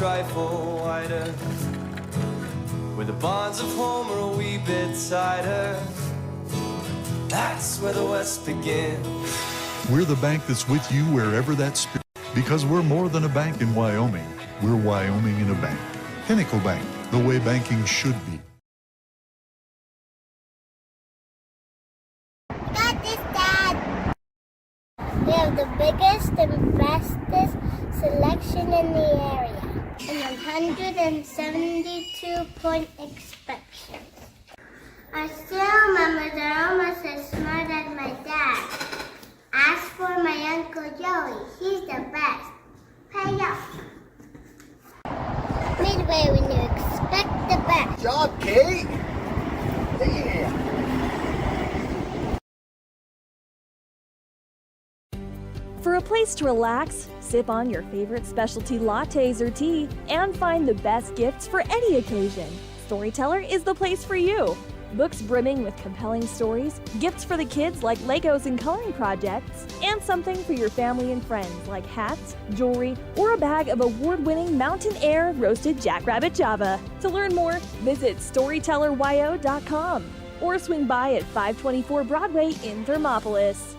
trifle wider, where the bonds of home are a wee bit tighter. That's where the West begins. We're the bank that's with you wherever that spirit, because we're more than a bank in Wyoming. We're Wyoming in a bank. Pinnacle Bank, the way banking should be. Got this, Dad. We have the biggest and bestest selection in the area, and 172-point inspections. I still remember they're almost as smart as my dad. Ask for my Uncle Joey. He's the best. Pay up. Midway when you expect the best. Good job, Kate. Yeah. For a place to relax, sip on your favorite specialty lattes or tea, and find the best gifts for any occasion, Storyteller is the place for you. Books brimming with compelling stories, gifts for the kids like Legos and coloring projects, and something for your family and friends like hats, jewelry, or a bag of award-winning Mountain Air roasted jackrabbit Java. To learn more, visit StorytellerYO.com or swing by at 524 Broadway in Thermopolis.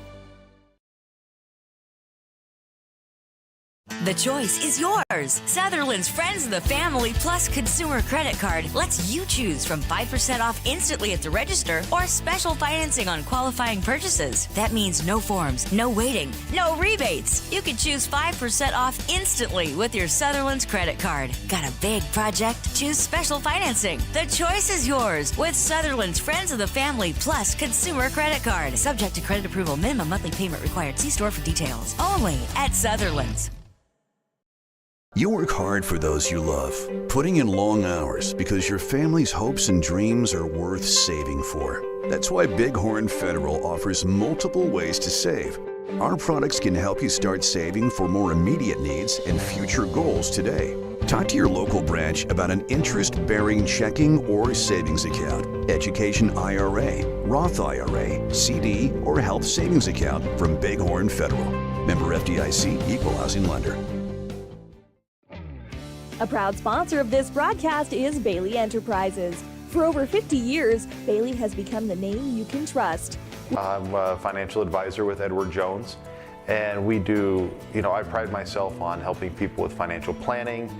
The choice is yours. Sutherland's Friends of the Family Plus Consumer Credit Card lets you choose from 5% off instantly at the register or special financing on qualifying purchases. That means no forms, no waiting, no rebates. You can choose 5% off instantly with your Sutherland's credit card. Got a big project? Choose special financing. The choice is yours with Sutherland's Friends of the Family Plus Consumer Credit Card. Subject to credit approval. Minimum monthly payment required. See store for details. Only at Sutherland's. You work hard for those you love, putting in long hours because your family's hopes and dreams are worth saving for. That's why Bighorn Federal offers multiple ways to save. Our products can help you start saving for more immediate needs and future goals today. Talk to your local branch about an interest-bearing checking or savings account, education IRA, Roth IRA, CD, or health savings account from Bighorn Federal. Member FDIC, Equal Housing Lender. A proud sponsor of this broadcast is Bailey Enterprises. For over 50 years, Bailey has become the name you can trust. I'm a financial advisor with Edward Jones, and we do, I pride myself on helping people with financial planning,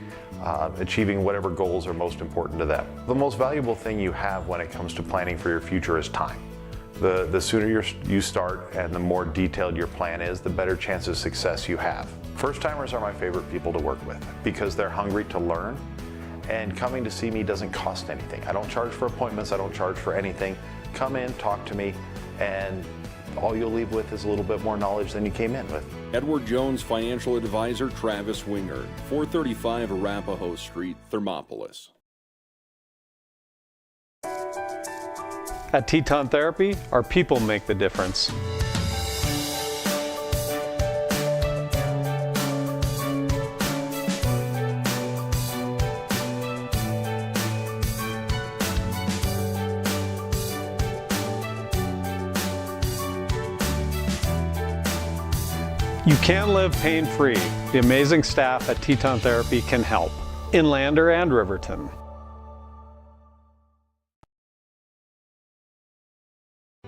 achieving whatever goals are most important to them. The most valuable thing you have when it comes to planning for your future is time. The sooner you start and the more detailed your plan is, the better chance of success you have. First-timers are my favorite people to work with because they're hungry to learn, and coming to see me doesn't cost anything. I don't charge for appointments, I don't charge for anything. Come in, talk to me, and all you'll leave with is a little bit more knowledge than you came in with. Edward Jones Financial Advisor Travis Wingard, 435 Arapahoe Street, Thermopolis. At Teton Therapy, our people make the difference. You can live pain-free. The amazing staff at Teton Therapy can help. In Lander and Riverton.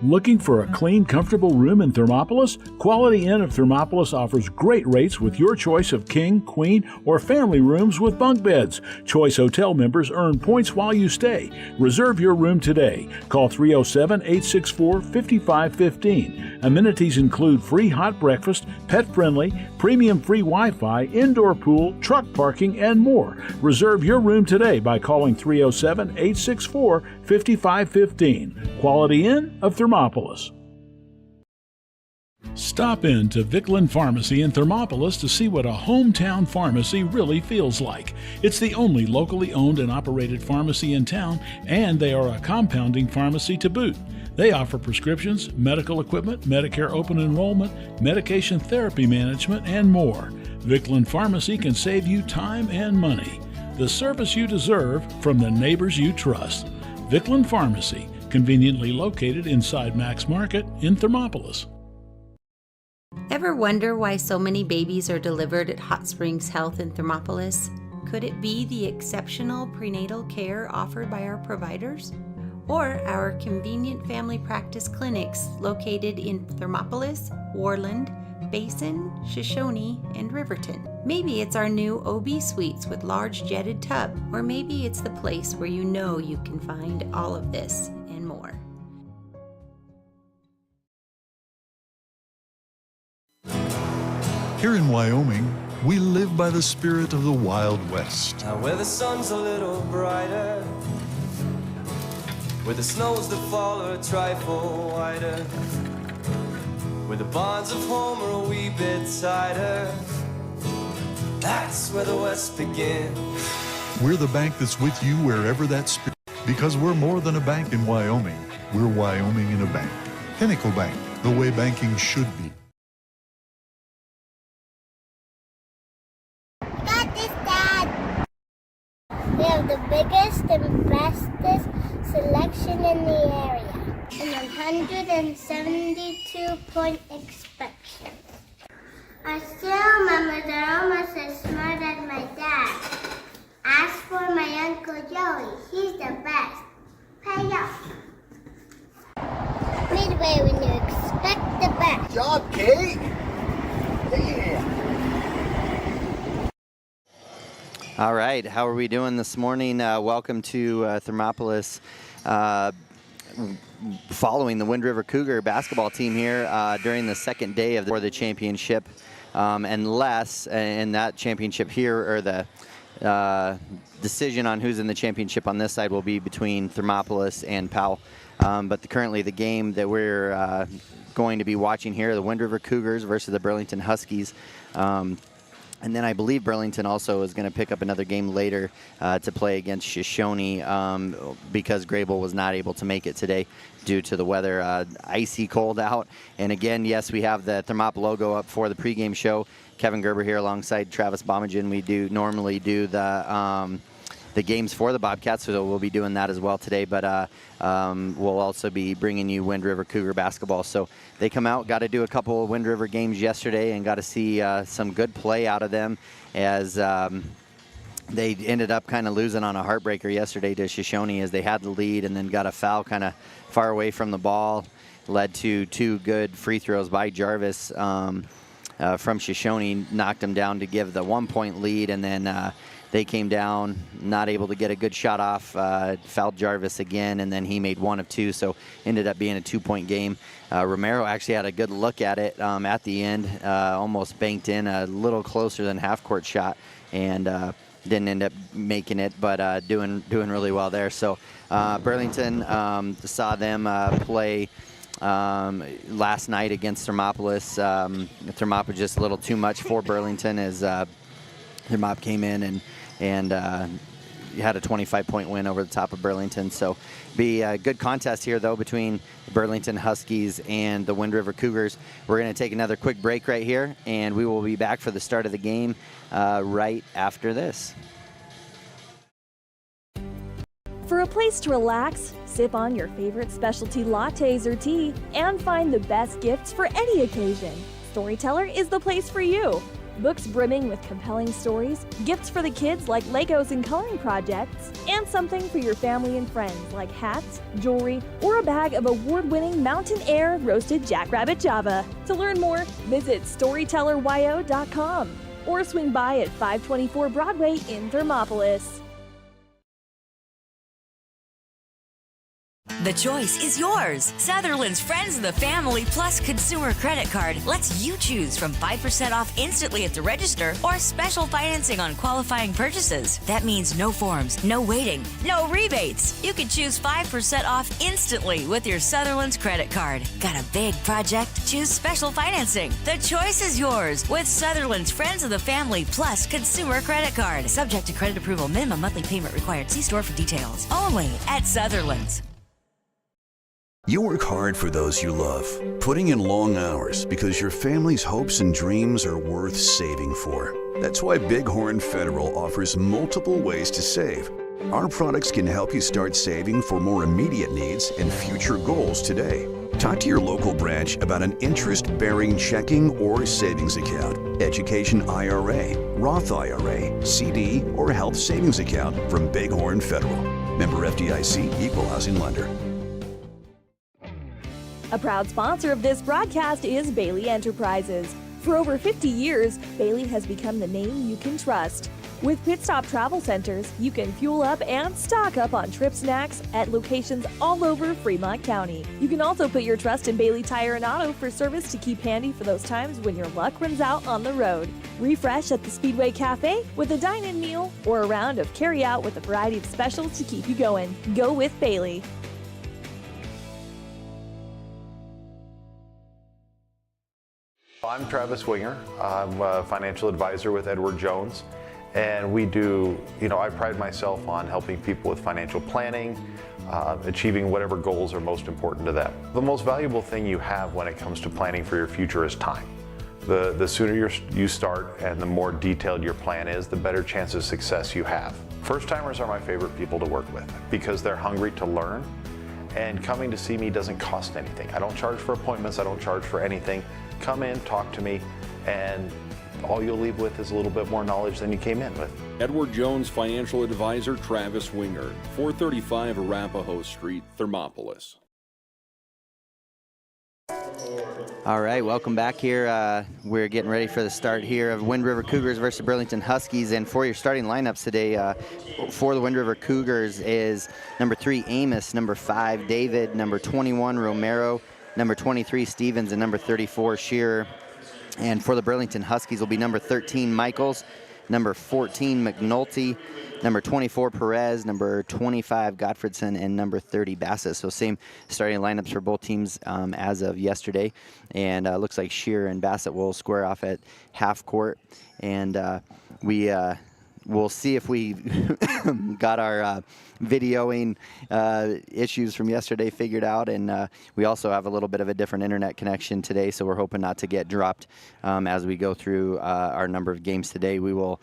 Looking for a clean, comfortable room in Thermopolis? Quality Inn of Thermopolis offers great rates with your choice of king, queen, or family rooms with bunk beds. Choice Hotel members earn points while you stay. Reserve your room today. Call 307-864-5515. Amenities include free hot breakfast, pet-friendly, premium free Wi-Fi, indoor pool, truck parking, and more. Reserve your room today by calling 307-864-5515. Quality Inn of Thermopolis. Stop in to Vicklin Pharmacy in Thermopolis to see what a hometown pharmacy really feels like. It's the only locally owned and operated pharmacy in town, and they are a compounding pharmacy to boot. They offer prescriptions, medical equipment, Medicare open enrollment, medication therapy management, and more. Vicklin Pharmacy can save you time and money. The service you deserve from the neighbors you trust. Vicklin Pharmacy, conveniently located inside Max Market in Thermopolis. Ever wonder why so many babies are delivered at Hot Springs Health in Thermopolis? Could it be the exceptional prenatal care offered by our providers? Or our convenient family practice clinics located in Thermopolis, Worland, Basin, Shoshone, and Riverton? Maybe it's our new OB suites with large jetted tub, or maybe it's the place where you know you can find all of this and more. Here in Wyoming, we live by the spirit of the Wild West. Now where the sun's a little brighter, where the snows that fall are a trifle wider, where the bonds of home are a wee bit tighter, that's where the West begins. We're the bank that's with you wherever that spirit, because we're more than a bank in Wyoming. We're Wyoming in a bank. Pinnacle Bank, the way banking should be. Got this, Dad. We have the biggest and bestest selection in the area, and 172-point inspection. I still remember they're almost as smart as my dad. Ask for my Uncle Joey. He's the best. Pay up. Midway when you expect the best. Good job, Kate. Yeah. All right, how are we doing this morning? Welcome to Thermopolis. Following the Wind River Cougar basketball team here during the second day of the championship. Unless in that championship here, or the decision on who's in the championship on this side will be between Thermopolis and Powell. But currently the game that we're going to be watching here, the Wind River Cougars versus the Burlington Huskies. And then I believe Burlington also is going to pick up another game later to play against Shoshone because Grable was not able to make it today due to the weather. Icy cold out. And again, yes, we have the Thermop logo up for the pregame show. Kevin Gerber here alongside Travis Bomagen. We normally do the games for the Bobcats, so we'll be doing that as well today. But we'll also be bringing you Wind River Cougar basketball. So they come out, got to do a couple of Wind River games yesterday, and got to see some good play out of them as they ended up kind of losing on a heartbreaker yesterday to Shoshone as they had the lead and then got a foul kind of far away from the ball. Led to two good free throws by Jarvis from Shoshone, knocked him down to give the 1-point lead, and then they came down, not able to get a good shot off, fouled Jarvis again, and then he made 1 of 2, so ended up being a 2-point game. Romero actually had a good look at it at the end, almost banked in a little closer than half-court shot, and didn't end up making it, but doing really well there. So Burlington saw them play last night against Thermopolis. Thermopolis just a little too much for Burlington as Thermop came in and had a 25-point win over the top of Burlington. So be a good contest here, though, between the Burlington Huskies and the Wind River Cougars. We're going to take another quick break right here, and we will be back for the start of the game right after this. For a place to relax, sip on your favorite specialty lattes or tea, and find the best gifts for any occasion, Storyteller is the place for you. Books brimming with compelling stories, gifts for the kids like Legos and coloring projects, and something for your family and friends like hats, jewelry, or a bag of award-winning Mountain Air roasted Jackrabbit Java. To learn more, visit StorytellerYO.com or swing by at 524 Broadway in Thermopolis. The choice is yours. Sutherland's Friends of the Family Plus Consumer Credit Card lets you choose from 5% off instantly at the register or special financing on qualifying purchases. That means no forms, no waiting, no rebates. You can choose 5% off instantly with your Sutherland's credit card. Got a big project? Choose special financing. The choice is yours with Sutherland's Friends of the Family Plus Consumer Credit Card. Subject to credit approval. Minimum monthly payment required. See store for details. Only at Sutherland's. You work hard for those you love, putting in long hours because your family's hopes and dreams are worth saving for. That's why Bighorn Federal offers multiple ways to save. Our products can help you start saving for more immediate needs and future goals today. Talk to your local branch about an interest-bearing checking or savings account, education IRA, Roth IRA, CD, or health savings account from Bighorn Federal. Member FDIC, Equal Housing Lender. A proud sponsor of this broadcast is Bailey Enterprises. For over 50 years, Bailey has become the name you can trust. With Pit Stop Travel Centers, you can fuel up and stock up on trip snacks at locations all over Fremont County. You can also put your trust in Bailey Tire and Auto for service to keep handy for those times when your luck runs out on the road. Refresh at the Speedway Cafe with a dine-in meal or a round of carry-out with a variety of specials to keep you going. Go with Bailey. I'm Travis Winger. I'm a financial advisor with Edward Jones. And we do, I pride myself on helping people with financial planning, achieving whatever goals are most important to them. The most valuable thing you have when it comes to planning for your future is time. The sooner you start and the more detailed your plan is, the better chance of success you have. First-timers are my favorite people to work with because they're hungry to learn, and coming to see me doesn't cost anything. I don't charge for appointments, I don't charge for anything. Come in, talk to me, and all you'll leave with is a little bit more knowledge than you came in with. Edward Jones financial advisor Travis Winger, 435 Arapahoe Street, Thermopolis. All right, welcome back here. We're getting ready for the start here of Wind River Cougars versus Burlington Huskies. And for your starting lineups today, for the Wind River Cougars is number 3, Amos, number 5, David, number 21, Romero, number 23, Stevens, and number 34, Shearer. And for the Burlington Huskies will be number 13, Michaels, number 14, McNulty, number 24, Perez, number 25, Gottfredson, and number 30, Bassett. So same starting lineups for both teams as of yesterday. And looks like Shearer and Bassett will square off at half court. And we'll see if we got our videoing issues from yesterday figured out, and we also have a little bit of a different internet connection today, so we're hoping not to get dropped as we go through our number of games today. We will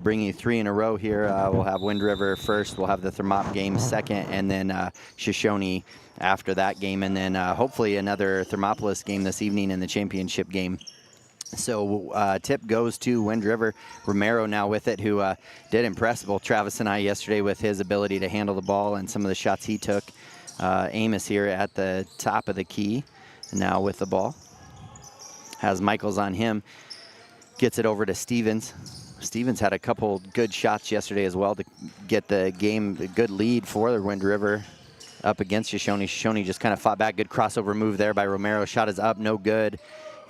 bring you 3 in a row here. We'll have Wind River first, we'll have the Thermop game second, and then Shoshone after that game, and then hopefully another Thermopolis game this evening in the championship game. So tip goes to Wind River. Romero now with it, who did impress both Travis and I yesterday with his ability to handle the ball and some of the shots he took. Amos here at the top of the key now with the ball. Has Michaels on him. Gets it over to Stevens. Stevens had a couple good shots yesterday as well to get the game a good lead for the Wind River up against Shoshone. Shoshone just kind of fought back. Good crossover move there by Romero. Shot is up, no good.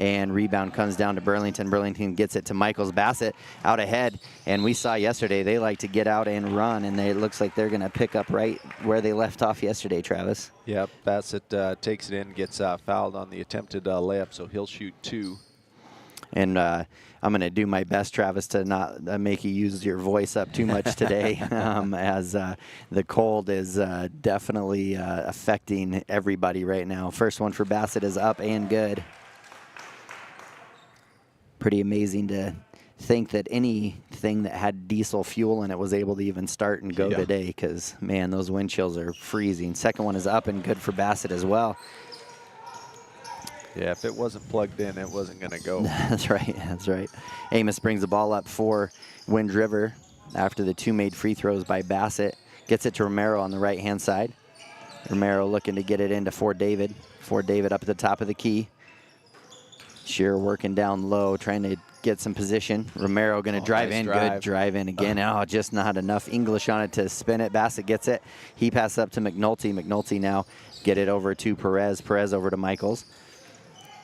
And rebound comes down to Burlington. Burlington gets it to Michaels. Bassett out ahead. And we saw yesterday they like to get out and run, and it looks like they're going to pick up right where they left off yesterday, Travis. Yep, Bassett takes it in, gets fouled on the attempted layup, so he'll shoot 2. And I'm going to do my best, Travis, to not make you use your voice up too much today, as the cold is definitely affecting everybody right now. First one for Bassett is up and good. Pretty amazing to think that anything that had diesel fuel in it was able to even start and go today, because, man, those wind chills are freezing. Second one is up and good for Bassett as well. Yeah, if it wasn't plugged in, it wasn't going to go. That's right, that's right. Amos brings the ball up for Wind River after the 2 made free throws by Bassett. Gets it to Romero on the right-hand side. Romero looking to get it into Ford David. Ford David up at the top of the key. Shearer working down low, trying to get some position. Romero going to drive in. Good drive in again. Oh, just not enough English on it to spin it. Bassett gets it. He passes up to McNulty. McNulty now get it over to Perez. Perez over to Michaels.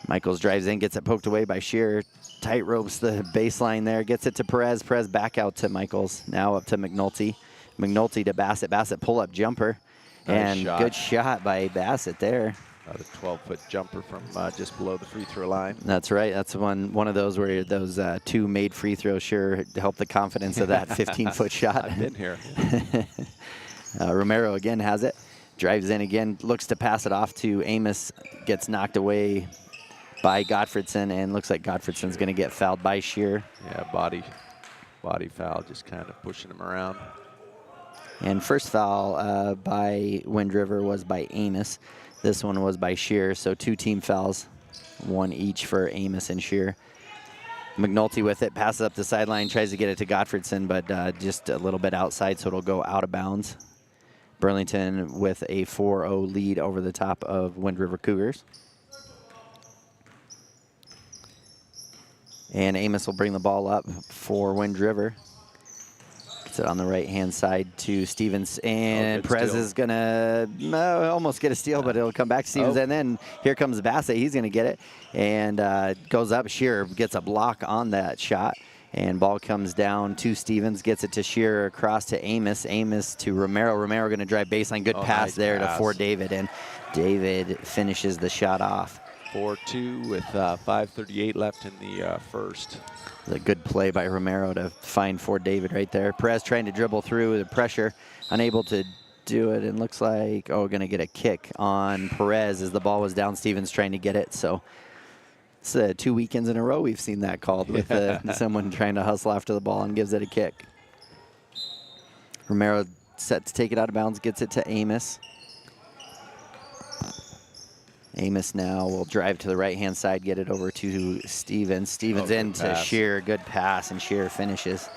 Michaels drives in, gets it poked away by Shearer. Tight ropes the baseline there. Gets it to Perez. Perez back out to Michaels. Now up to McNulty. McNulty to Bassett. Bassett pull-up jumper. Nice and shot. Good shot by Bassett there. About a 12-foot jumper from just below the free throw line. That's right. That's one of those where those 2 made free throws sure help the confidence of that 15-foot shot. I've been here. Romero again has it. Drives in again. Looks to pass it off to Amos. Gets knocked away by Gottfredson, and looks like Gottfredson's going to get fouled by Shearer. Yeah, body foul, just kind of pushing him around. And first foul by Wind River was by Amos. This one was by Shear, so 2 team fouls, 1 each for Amos and Shear. McNulty with it, passes up the sideline, tries to get it to Gottfredson, but just a little bit outside, so it'll go out of bounds. Burlington with a 4-0 lead over the top of Wind River Cougars. And Amos will bring the ball up for Wind River. Gets it on the right-hand side to Stevens, and Perez is going to almost get a steal, but it'll come back to Stevens. And then here comes Bassett. He's going to get it, and goes up. Shearer gets a block on that shot, and ball comes down to Stevens, gets it to Shearer, across to Amos. Amos to Romero. Romero going to drive baseline. Good pass nice there to Fort David, and David finishes the shot off. 4-2 with 5:38 left in the first. A good play by Romero to find Fort David right there. Perez trying to dribble through the pressure, unable to do it, and looks like, going to get a kick on Perez as the ball was down. Stevens trying to get it, so it's 2 weekends in a row we've seen that called with someone trying to hustle after the ball and gives it a kick. Romero set to take it out of bounds, gets it to Amos. Amos now will drive to the right-hand side, get it over to Stevens. Stevens into Shearer, good pass, and Shearer finishes.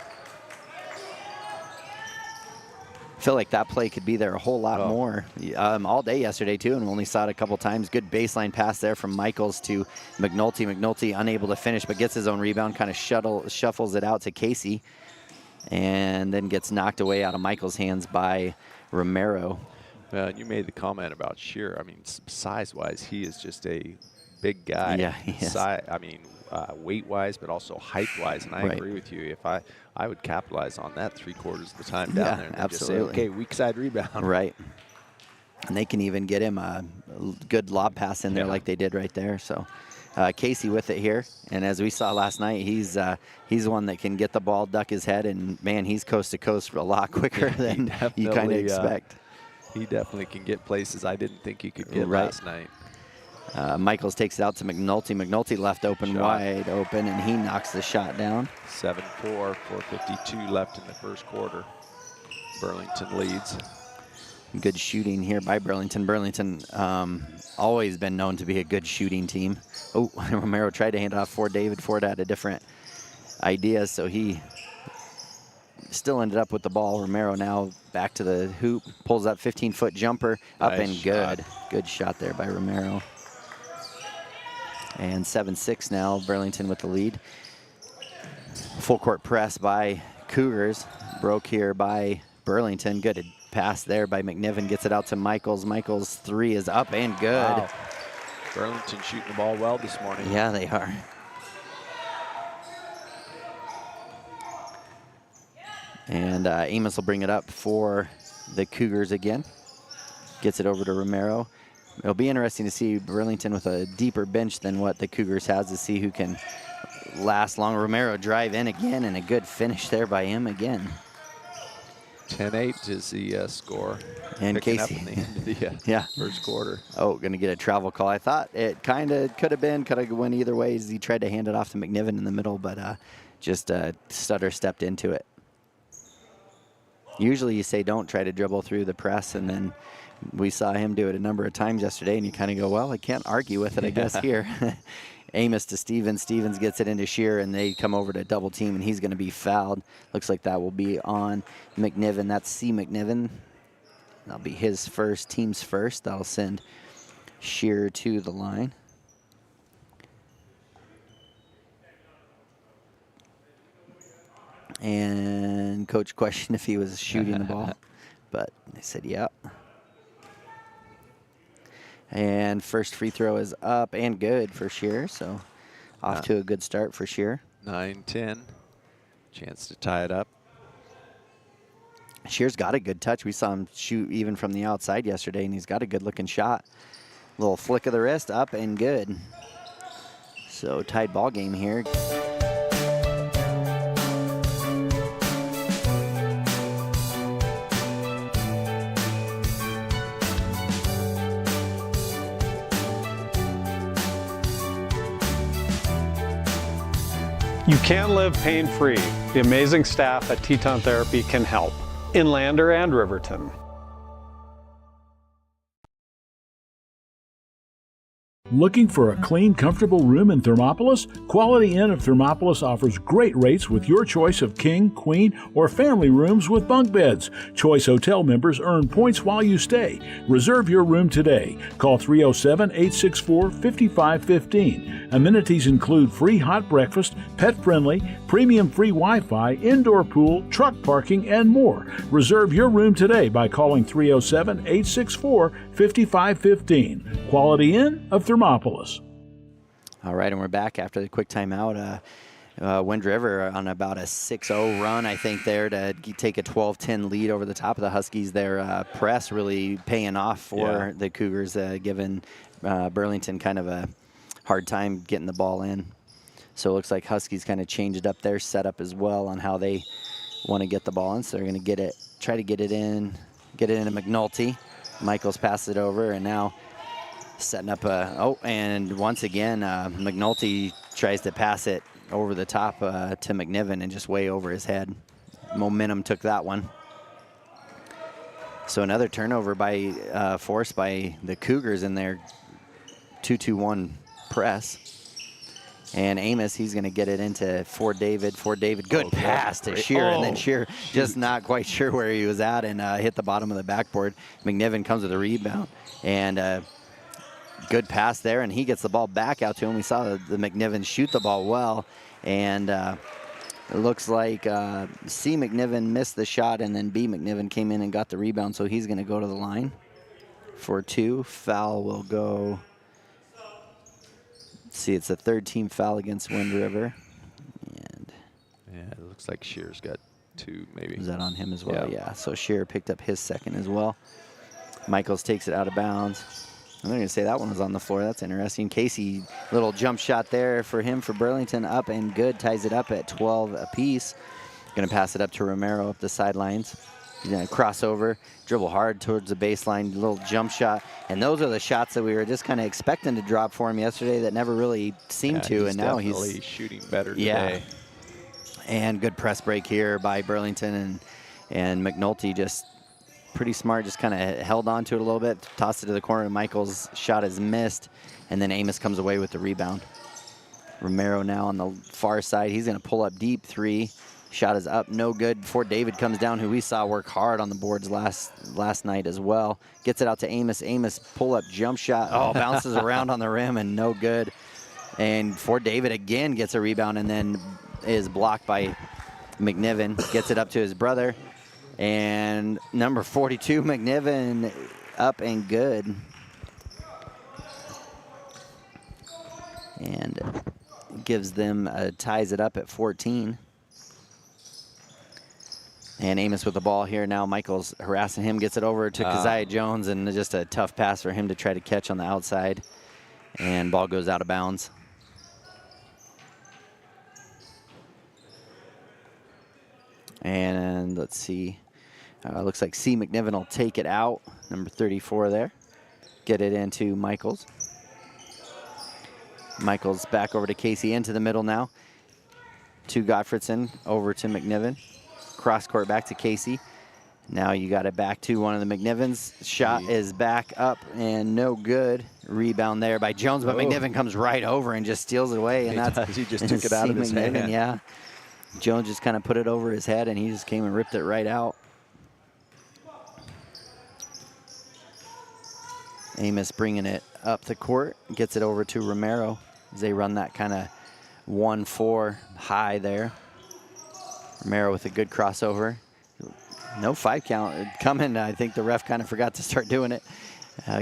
I feel like that play could be there a whole lot more all day yesterday, too, and we only saw it a couple times. Good baseline pass there from Michaels to McNulty. McNulty unable to finish, but gets his own rebound, kind of shuffles it out to Casey, and then gets knocked away out of Michaels' hands by Romero. You made the comment about Shearer. I mean, size-wise, he is just a big guy. Yeah, he is. I mean, weight-wise, but also height-wise. And I agree with you. If I would capitalize on that 3/4 of the time down there. And absolutely. Just say, okay, weak side rebound. Right. And they can even get him a good lob pass in there like they did right there. So Casey with it here. And as we saw last night, he's one that can get the ball, duck his head, and, man, he's coast to coast a lot quicker than you kind of expect. He definitely can get places I didn't think he could get last night. Michaels takes it out to McNulty. McNulty left open, wide open, and he knocks the shot down. 7-4, 4:52 left in the first quarter. Burlington leads. Good shooting here by Burlington. Burlington always been known to be a good shooting team. Oh, Romero tried to hand it off for David. Ford had a different idea, so he still ended up with the ball. Romero now back to the hoop, pulls up 15-foot jumper, up and good. Good shot there by Romero. And 7-6 now, Burlington with the lead. Full court press by Cougars, broke here by Burlington. Good pass there by McNiven, gets it out to Michaels. Michaels' 3 is up and good. Wow. Burlington shooting the ball well this morning. Yeah, they are. And Amos will bring it up for the Cougars again. Gets it over to Romero. It'll be interesting to see Burlington with a deeper bench than what the Cougars has, to see who can last long. Romero drive in again, and a good finish there by him again. 10-8 is the score. And Casey. Up in the end of the first quarter. Oh, going to get a travel call. I thought it kind of could have went either way as he tried to hand it off to McNiven in the middle, but just stutter stepped into it. Usually you say don't try to dribble through the press, and then we saw him do it a number of times yesterday, and you kind of go, well, I can't argue with it, I guess, here. Amos to Stevens. Stevens gets it into Shearer, and they come over to double team, and he's going to be fouled. Looks like that will be on McNiven. That's C. McNiven. That'll be his first, team's first. That'll send Shearer to the line. And coach questioned if he was shooting the ball, but they said, yeah. And first free throw is up and good for Shearer, so off to a good start for Shearer. 9-10, chance to tie it up. Shearer's got a good touch. We saw him shoot even from the outside yesterday, and he's got a good-looking shot. Little flick of the wrist, up and good. So tied ball game here. You can live pain-free. The amazing staff at Teton Therapy can help in Lander and Riverton. Looking for a clean, comfortable room in Thermopolis? Quality Inn of Thermopolis offers great rates with your choice of king, queen, or family rooms with bunk beds. Choice Hotel members earn points while you stay. Reserve your room today. Call 307-864-5515. Amenities include free hot breakfast, pet-friendly, premium free Wi-Fi, indoor pool, truck parking, and more. Reserve your room today by calling 307-864-5515. Quality Inn of Thermopolis. All right, and we're back after the quick timeout. Wind River on about a 6-0 run, I think, there to take a 12-10 lead over the top of the Huskies. Their press really paying off for the Cougars, giving Burlington kind of a hard time getting the ball in. So it looks like Huskies kind of changed up their setup as well on how they want to get the ball in. So they're going to try to get it into McNulty. Michaels passes it over, and now setting up and once again, McNulty tries to pass it over the top to McNiven and just way over his head. Momentum took that one. So another turnover forced by the Cougars in their 2-2-1 press. And Amos, he's going to get it into Ford David. Good pass to Shear, and then Shear just not quite sure where he was at and hit the bottom of the backboard. McNiven comes with a rebound, and good pass there, and he gets the ball back out to him. We saw the McNiven shoot the ball well, and it looks like C. McNiven missed the shot, and then B. McNiven came in and got the rebound, so he's going to go to the line for 2. Foul will go. See, it's a third-team foul against Wind River. And yeah, it looks like Shear's got 2, maybe. Is that on him as well? Yeah. So Shear picked up his second as well. Michaels takes it out of bounds. I'm going to say that one was on the floor. That's interesting. Casey, little jump shot there for him for Burlington, up and good. Ties it up at 12 apiece. Going to pass it up to Romero up the sidelines. He's going to cross over, dribble hard towards the baseline, little jump shot. And those are the shots that we were just kind of expecting to drop for him yesterday that never really seemed to. And now he's shooting better today. And good press break here by Burlington, and McNulty just pretty smart, just kind of held on to it a little bit, tossed it to the corner. Michael's shot is missed, and then Amos comes away with the rebound. Romero now on the far side. He's going to pull up deep 3. Shot is up, no good before David comes down, who we saw work hard on the boards last night as well. Gets it out to Amos. Amos pull-up jump shot. Oh, bounces around on the rim and no good. And Ford David again gets a rebound and then is blocked by McNiven. Gets it up to his brother. And number 42, McNiven, up and good. And gives them, ties it up at 14. And Amos with the ball here now. Michael's harassing him, gets it over to Keziah Jones, and just a tough pass for him to try to catch on the outside. And ball goes out of bounds. And let's see. Looks like C. McNiven will take it out. Number 34 there. Get it into Michaels. Michaels back over to Casey into the middle now. To Gottfredson, over to McNiven. Cross court back to Casey. Now you got it back to one of the McNivens. Shot is back up and no good. Rebound there by Jones, but McNiven comes right over and just steals it away. And he just took it out of his hand. Yeah. Jones just kind of put it over his head and he just came and ripped it right out. Amos bringing it up the court, gets it over to Romero as they run that kind of 1-4 high there. Romero with a good crossover. No 5 count coming. I think the ref kind of forgot to start doing it.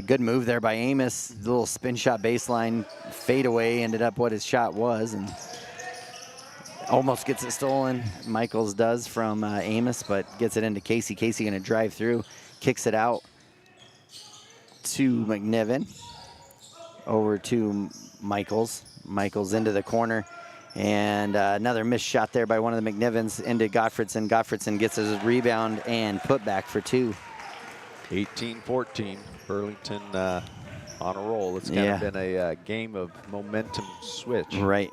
Good move there by Amos. A little spin shot baseline, fade away, ended up what his shot was, and almost gets it stolen. Michaels does from Amos, but gets it into Casey. Casey going to drive through, kicks it out to McNiven. Over to Michaels. Michaels into the corner. And another missed shot there by one of the McNivens into Gottfredson. Gottfredson gets his rebound and put back for 2. 18-14, Burlington on a roll. It's kind of been a game of momentum switch. Right,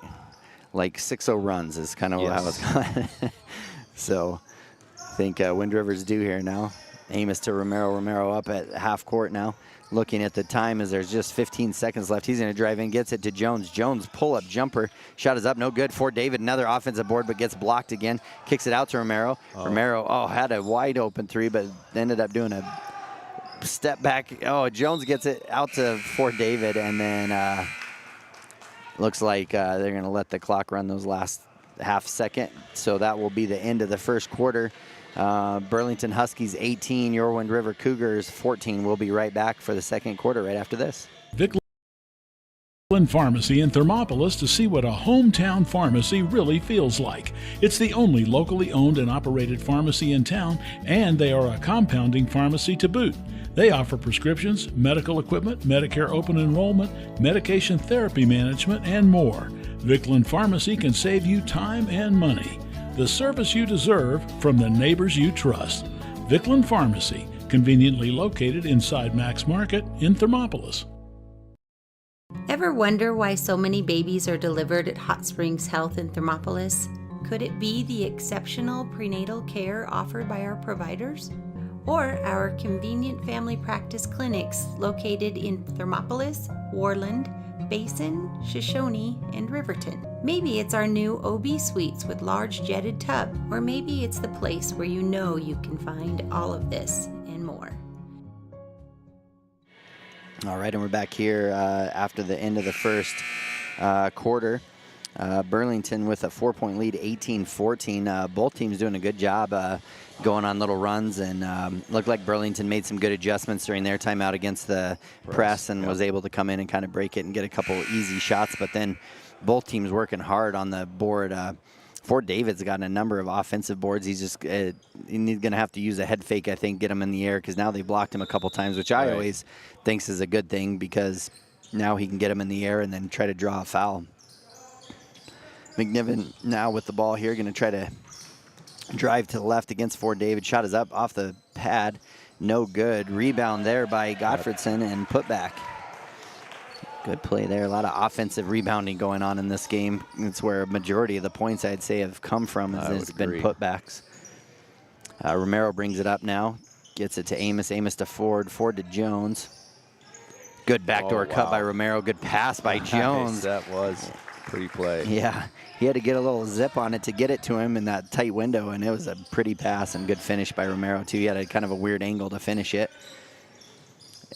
like 6-0 runs is kind of how it's gone. So I think Wind River's due here now. Amos to Romero. Romero up at half court now. Looking at the time as there's just 15 seconds left. He's going to drive in, gets it to Jones. Jones pull-up jumper. Shot is up, no good. For David, another offensive board, but gets blocked again. Kicks it out to Romero. Romero, had a wide open three, but ended up doing a step back. Jones gets it out to Fort David, and then looks like they're going to let the clock run those last half second. So that will be the end of the first quarter. Burlington Huskies 18, Yorwind River Cougars 14. We'll be right back for the second quarter right after this. Viclin Pharmacy in Thermopolis to see what a hometown pharmacy really feels like. It's the only locally owned and operated pharmacy in town, and they are a compounding pharmacy to boot. They offer prescriptions, medical equipment, Medicare open enrollment, medication therapy management, and more. Viclin Pharmacy can save you time and money. The service you deserve from the neighbors you trust. Viclin Pharmacy, conveniently located inside Max Market in Thermopolis. Ever wonder why so many babies are delivered at Hot Springs Health in Thermopolis? Could it be the exceptional prenatal care offered by our providers? Or our convenient family practice clinics located in Thermopolis, Worland, Basin, Shoshone, and Riverton. Maybe it's our new OB suites with large jetted tub, or maybe it's the place where you know you can find all of this and more. All right, and we're back here after the end of the first quarter. Burlington with a 4-point lead, 18-14. Both teams doing a good job going on little runs, and looked like Burlington made some good adjustments during their timeout against the press and was able to come in and kind of break it and get a couple easy shots. But then both teams working hard on the board. Fort David's got a number of offensive boards. He's just he's going to have to use a head fake, I think, get him in the air, because now they blocked him a couple times, which I always thinks is a good thing, because now he can get him in the air and then try to draw a foul. McNiven now with the ball here, going to try to drive to the left against Fort David. Shot is up off the pad, no good. Rebound there by Gottfredson and put back. Good play there. A lot of offensive rebounding going on in this game. It's where a majority of the points, I'd say, have come from. It's been putbacks. Romero brings it up now. Gets it to Amos. Amos to Ford. Ford to Jones. Good backdoor cut by Romero. Good pass by Jones. That was pretty play. Yeah. He had to get a little zip on it to get it to him in that tight window, and it was a pretty pass and good finish by Romero, too. He had a kind of a weird angle to finish it.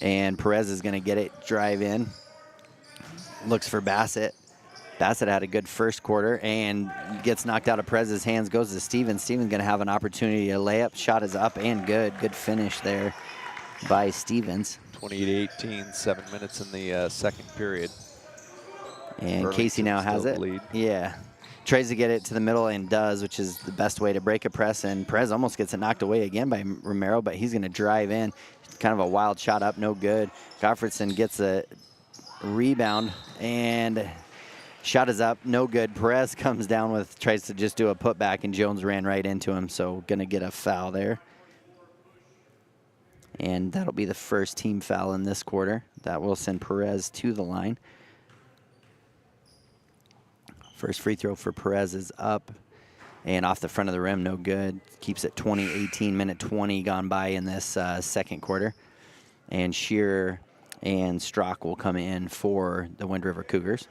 And Perez is going to get it, drive in. Looks for Bassett. Bassett had a good first quarter and gets knocked out of Perez's hands, goes to Stevens. Stevens going to have an opportunity to lay up. Shot is up and good. Good finish there by Stevens. 28-18, 7 minutes in the second period. And Burlington Casey now has it. Lead. Yeah. Tries to get it to the middle and does, which is the best way to break a press. And Perez almost gets it knocked away again by Romero, but he's going to drive in. Kind of a wild shot up, no good. Gottfredson gets a rebound and shot is up, no good. Perez comes down with, tries to just do a putback, and Jones ran right into him, so going to get a foul there. And that'll be the first team foul in this quarter. That will send Perez to the line. First free throw for Perez is up and off the front of the rim, no good. Keeps it 20-18, minute 20 gone by in this second quarter. And Shearer and Strock will come in for the Wind River Cougars.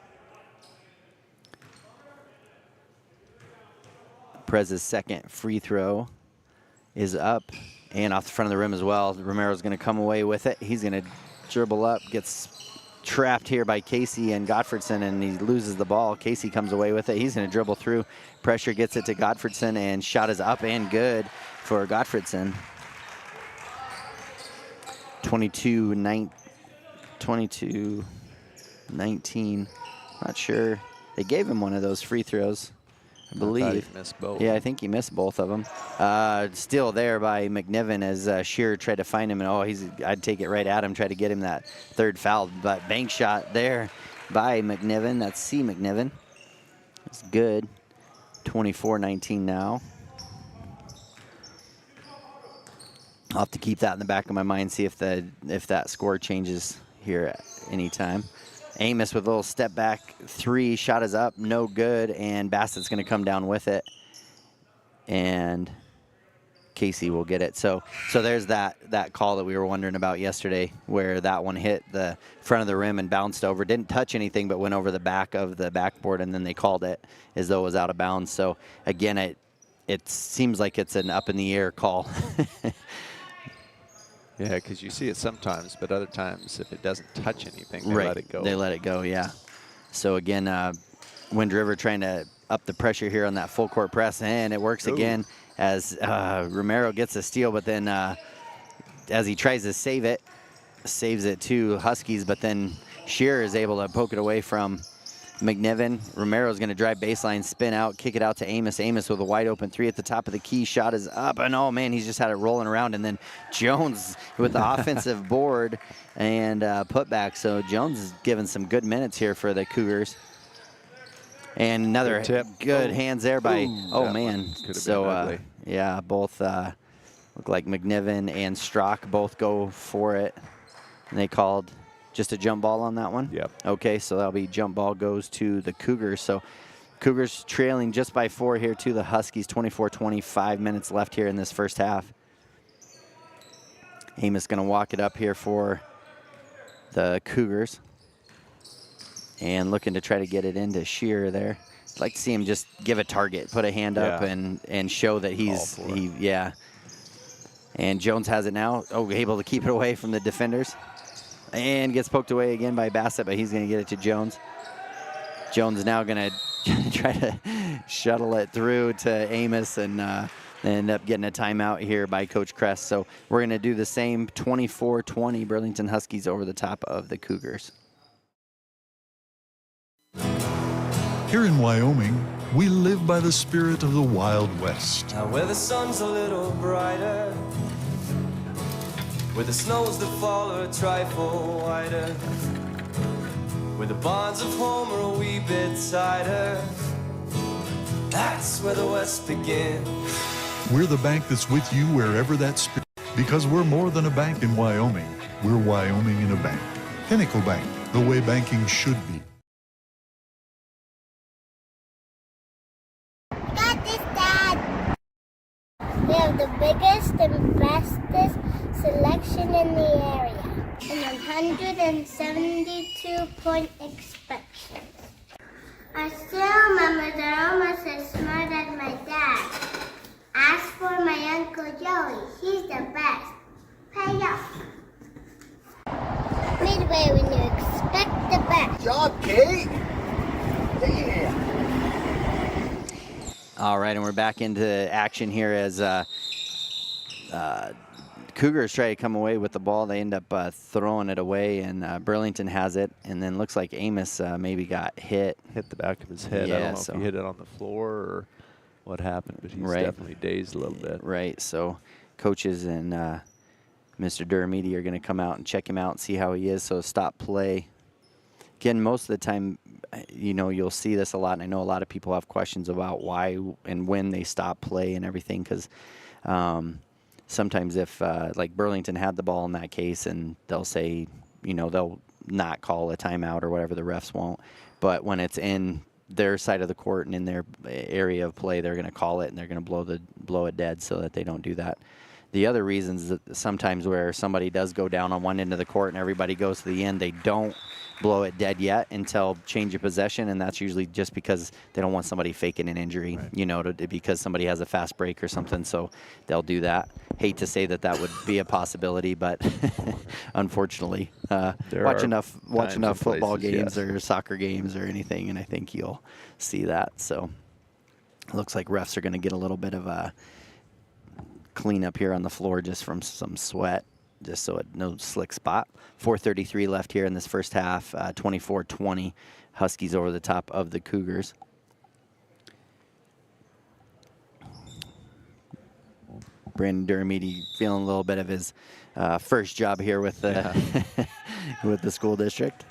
Perez's second free throw is up and off the front of the rim as well. Romero's going to come away with it. He's going to dribble up, gets trapped here by Casey and Gottfredson, and he loses the ball. Casey comes away with it. He's going to dribble through. Pressure gets it to Gottfredson, and shot is up and good for Gottfredson. 22-19. Not sure. They gave him one of those free throws, I believe. I thought he missed both. Yeah, I think he missed both of them. Still there by McNiven as Shearer tried to find him, and I'd take it right at him, try to get him that third foul. But bank shot there by McNiven. That's C. McNiven. It's good. 24-19 now. I'll have to keep that in the back of my mind, see if that score changes here at any time. Amos with a little step back three. Shot is up, no good, and Bassett's going to come down with it. And Casey will get it. So there's that call that we were wondering about yesterday, where that one hit the front of the rim and bounced over. Didn't touch anything, but went over the back of the backboard, and then they called it as though it was out of bounds. So again, it seems like it's an up in the air call. Yeah, because you see it sometimes, but other times if it doesn't touch anything, they Right. let it go. They let it go, yeah. So again, Wind River trying to up the pressure here on that full court press, and it works again as Romero gets a steal, but then as he tries to save it, saves it to Huskies, but then Shearer is able to poke it away from McNiven. Romero's going to drive baseline, spin out, kick it out to Amos. Amos with a wide open three at the top of the key. Shot is up, and oh man, he's just had it rolling around. And then Jones with the offensive board and putback. So Jones is giving some good minutes here for the Cougars. And another good hands there by, man. So yeah, both look like McNiven and Strock both go for it. And they called just a jump ball on that one? Yep. Okay, so that'll be jump ball goes to the Cougars. So Cougars trailing just by 4 here to the Huskies. 24-25 minutes left here in this first half. Amos going to walk it up here for the Cougars. And looking to try to get it into Shearer there. I'd like to see him just give a target, put a hand up and show that yeah. And Jones has it now. Oh, able to keep it away from the defenders. And gets poked away again by Bassett, but he's going to get it to Jones. Jones now going to try to shuttle it through to Amos and end up getting a timeout here by Coach Kress. So we're going to do the same, 24-20 Burlington Huskies over the top of the Cougars. Here in Wyoming, we live by the spirit of the Wild West. Now where the sun's a little brighter, where the snows that fall are a trifle wider, where the bonds of home are a wee bit tighter, that's where the West begins. We're the bank that's with you wherever that spirit, because we're more than a bank in Wyoming. We're Wyoming in a bank. Pinnacle Bank, the way banking should be. Got this, Dad. We have the biggest and bestest selection in the area, and 172-point inspections. I still remember they're almost as smart as my dad. Ask for my Uncle Joey, he's the best. Pay up. Midway when you expect the best. Good job, Kate. Yeah. All right, and we're back into action here as Cougars try to come away with the ball. They end up throwing it away, and Burlington has it. And then looks like Amos maybe got hit. Hit the back of his head. Yeah, I don't know if he hit it on the floor or what happened, but he's definitely dazed a little bit. Right, so coaches and Mr. Duramidi are going to come out and check him out and see how he is. So stop play. Again, most of the time, you know, you'll see this a lot, and I know a lot of people have questions about why and when they stop play and everything, because sometimes if, like Burlington had the ball in that case, and they'll say, you know, they'll not call a timeout or whatever, the refs won't. But when it's in their side of the court and in their area of play, they're going to call it, and they're going to blow it dead so that they don't do that. The other reasons that sometimes where somebody does go down on one end of the court and everybody goes to the end, they don't blow it dead yet until change of possession, and that's usually just because they don't want somebody faking an injury, you know, because somebody has a fast break or something, so they'll do that. Hate to say that would be a possibility, but unfortunately, watch enough football games or soccer games or anything, and I think you'll see that. So looks like refs are going to get a little bit of a cleanup here on the floor just from some sweat, just so no slick spot. 4:33 left here in this first half. 24-20 Huskies over the top of the Cougars. Brandon Duramidi feeling a little bit of his first job here with the with the school district.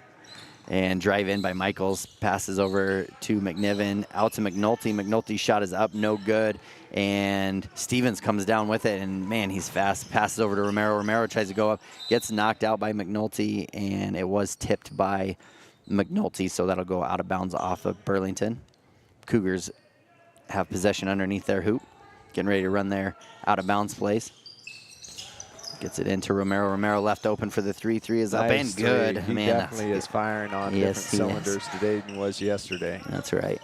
And drive in by Michaels, passes over to McNiven, out to McNulty. McNulty's shot is up, no good. And Stevens comes down with it, and man, he's fast. Passes over to Romero. Romero tries to go up, gets knocked out by McNulty, and it was tipped by McNulty, so that'll go out of bounds off of Burlington. Cougars have possession underneath their hoop. getting ready to run their out-of-bounds plays. Gets it into Romero. Romero left open for the 3-3 is up and good. He Man, definitely is firing on different cylinders today than was yesterday. That's right.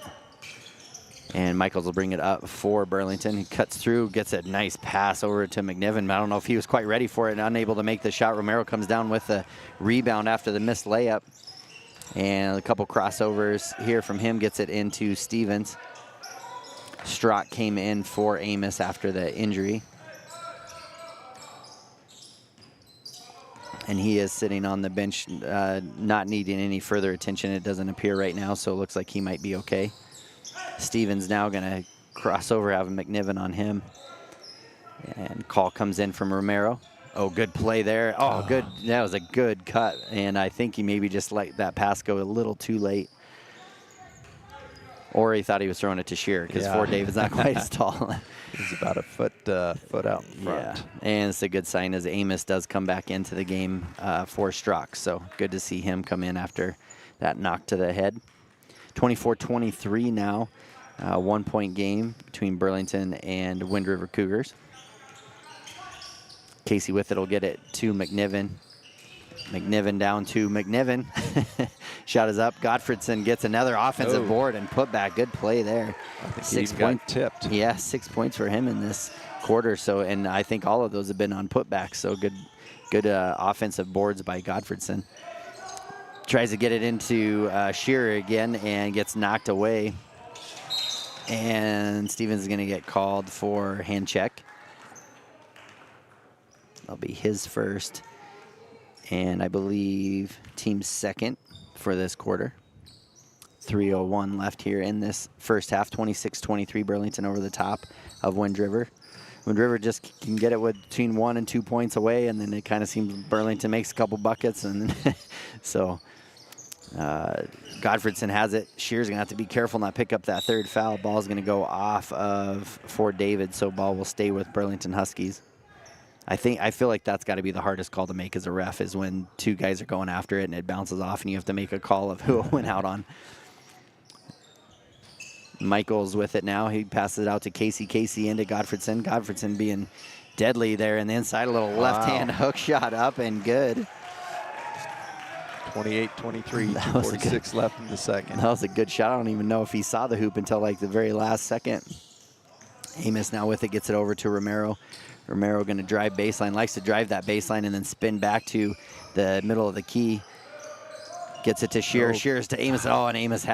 And Michaels will bring it up for Burlington. He cuts through, gets a nice pass over to McNiven. I don't know if he was quite ready for it and unable to make the shot. Romero comes down with the rebound after the missed layup. And a couple crossovers here from him, gets it into Stevens. Strock came in for Amos after the injury. And he is sitting on the bench, not needing any further attention. It doesn't appear right now, so it looks like he might be okay. Stevens now going to cross over, have McNiven on him. And call comes in from Romero. Oh, good play there. Oh, good. That was a good cut. And I think he maybe just let that pass go a little too late. Or he thought he was throwing it to Shearer, because Fort David's not quite as tall. He's about a foot out in front. Yeah, and it's a good sign as Amos does come back into the game for Strock. So good to see him come in after that knock to the head. 24-23 now. 1-point game between Burlington and Wind River Cougars. Casey with it will get it to McNiven. McNiven down to McNiven. Shot is up. Godfredson gets another offensive board and put back. Good play there. I think 6 he points. got tipped. Yeah, 6 points for him in this quarter. So, and I think all of those have been on putbacks. So good offensive boards by Godfredson. Tries to get it into Shearer again and gets knocked away. And Stevens is going to get called for hand check. That'll be his first. And I believe team's second for this quarter. 3:01 left here in this first half. 26-23 Burlington over the top of Wind River. Wind River just can get it with between 1 and 2 points away, and then it kind of seems Burlington makes a couple buckets. And so Godfredson has it. Shear's going to have to be careful not pick up that third foul. Ball's going to go off of Fort David, so ball will stay with Burlington Huskies. I feel like that's got to be the hardest call to make as a ref, is when two guys are going after it and it bounces off and you have to make a call of who it went out on. Michael's with it now. He passes it out to Casey. Casey into Godfredson. Godfredson being deadly there in the inside. A little left-hand hook shot up and good. 28-23, 2:46 left in the second. That was a good shot. I don't even know if he saw the hoop until like the very last second. Amos now with it, gets it over to Romero. Romero going to drive baseline, likes to drive that baseline and then spin back to the middle of the key. Gets it to Shearer. Shearer's to Amos. Oh, and Amos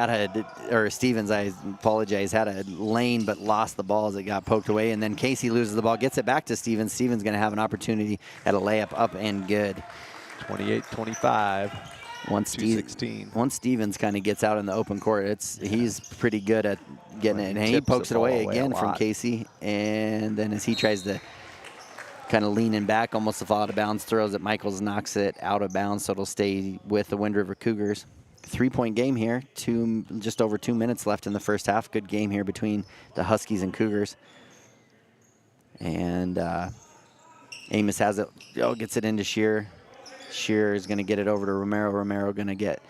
Stevens, I apologize, had a lane but lost the ball as it got poked away. And then Casey loses the ball, gets it back to Stevens. Stevens going to have an opportunity at a layup up and good. 28-25. Once Stevens kind of gets out in the open court, he's pretty good at getting it. And he pokes it away again from Casey. And then as he tries to kind of leaning back, almost a fall out of bounds, throws it. Michaels knocks it out of bounds, so it'll stay with the Wind River Cougars. 3-point game here. Just over 2 minutes left in the first half. Good game here between the Huskies and Cougars. And Amos has it. Gets it into Shearer. Shearer is going to get it over to Romero. Romero going to get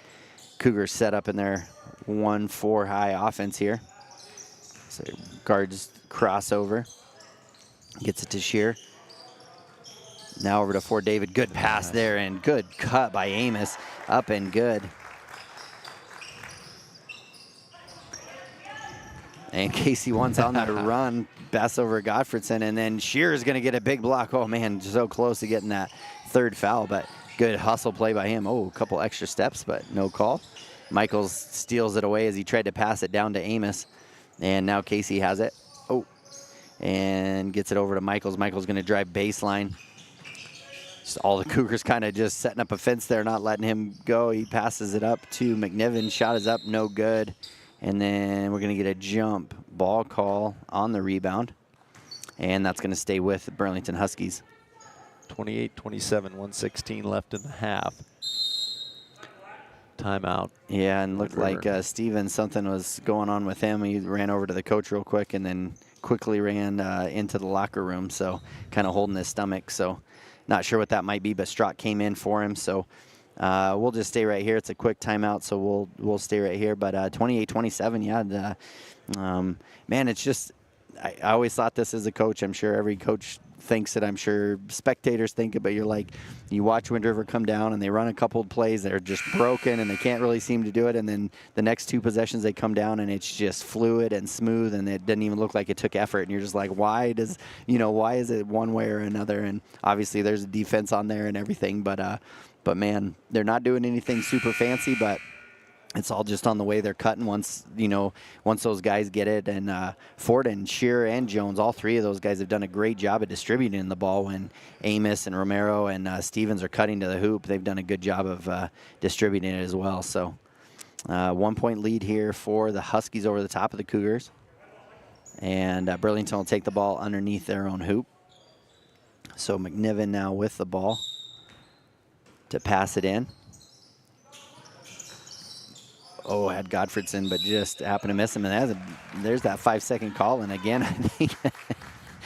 Cougars set up in their 1-4 high offense here. So guards crossover. Gets it to Shearer. Now over to Fort David. Good pass there and good cut by Amos. Up and good. And Casey wants on that run. Pass over Godfredson. And then Shearer's going to get a big block. Oh, man, so close to getting that third foul. But good hustle play by him. Oh, a couple extra steps, but no call. Michaels steals it away as he tried to pass it down to Amos. And now Casey has it. Oh, and gets it over to Michaels. Michaels going to drive baseline. Just all the Cougars kind of just setting up a fence there, not letting him go. He passes it up to McNiven. Shot is up, no good. And then we're going to get a jump ball call on the rebound. And that's going to stay with the Burlington Huskies. 28-27, 1:16 left in the half. Timeout. Yeah, and looked like Stevens, something was going on with him. He ran over to the coach real quick and then quickly ran into the locker room. So kind of holding his stomach. So not sure what that might be, but Strock came in for him. So we'll just stay right here. It's a quick timeout, so we'll stay right here. But 28-27, yeah. Man, it's just I always thought this as a coach. I'm sure every coach thinks it. I'm sure spectators think it, but you're like, you watch Wind River come down and they run a couple of plays that are just broken and they can't really seem to do it. And then the next 2 possessions they come down and it's just fluid and smooth and it doesn't even look like it took effort. And you're just like, why is it one way or another? And obviously there's a defense on there and everything, but man, they're not doing anything super fancy, but it's all just on the way they're cutting once those guys get it. And Ford and Shearer and Jones, all 3 of those guys have done a great job at distributing the ball. When Amos and Romero and Stevens are cutting to the hoop, they've done a good job of distributing it as well. So 1-point lead here for the Huskies over the top of the Cougars. And Burlington will take the ball underneath their own hoop. So McNiven now with the ball to pass it in. Oh, had Godfredson, but just happened to miss him. And there's that 5-second call. And again, I think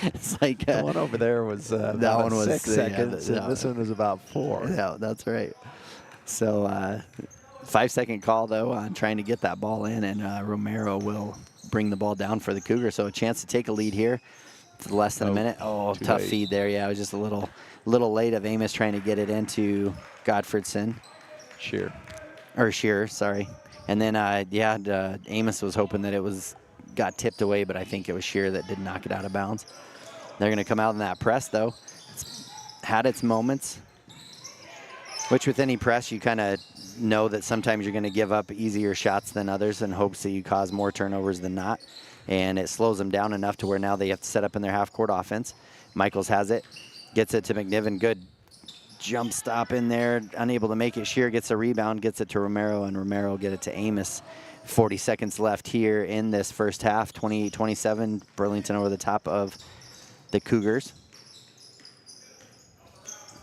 it's like the one over there was that about one was 6 seconds. Yeah, and this one was about 4. Yeah, that's right. So 5-second call though on trying to get that ball in, and Romero will bring the ball down for the Cougars. So a chance to take a lead here. It's less than a minute. Oh, tough feed there. Yeah, it was just a little late of Amos trying to get it into Godfredson. Shearer, sorry. And then, Amos was hoping that it got tipped away, but I think it was Shearer that did knock it out of bounds. They're going to come out in that press, though. It's had its moments, which with any press, you kind of know that sometimes you're going to give up easier shots than others in hopes that you cause more turnovers than not. And it slows them down enough to where now they have to set up in their half-court offense. Michaels has it, gets it to McNiven. Good jump stop in there, unable to make it. Shearer gets a rebound, gets it to Romero, and Romero get it to Amos. 40 seconds left here in this first half. 28-27, Burlington over the top of the Cougars.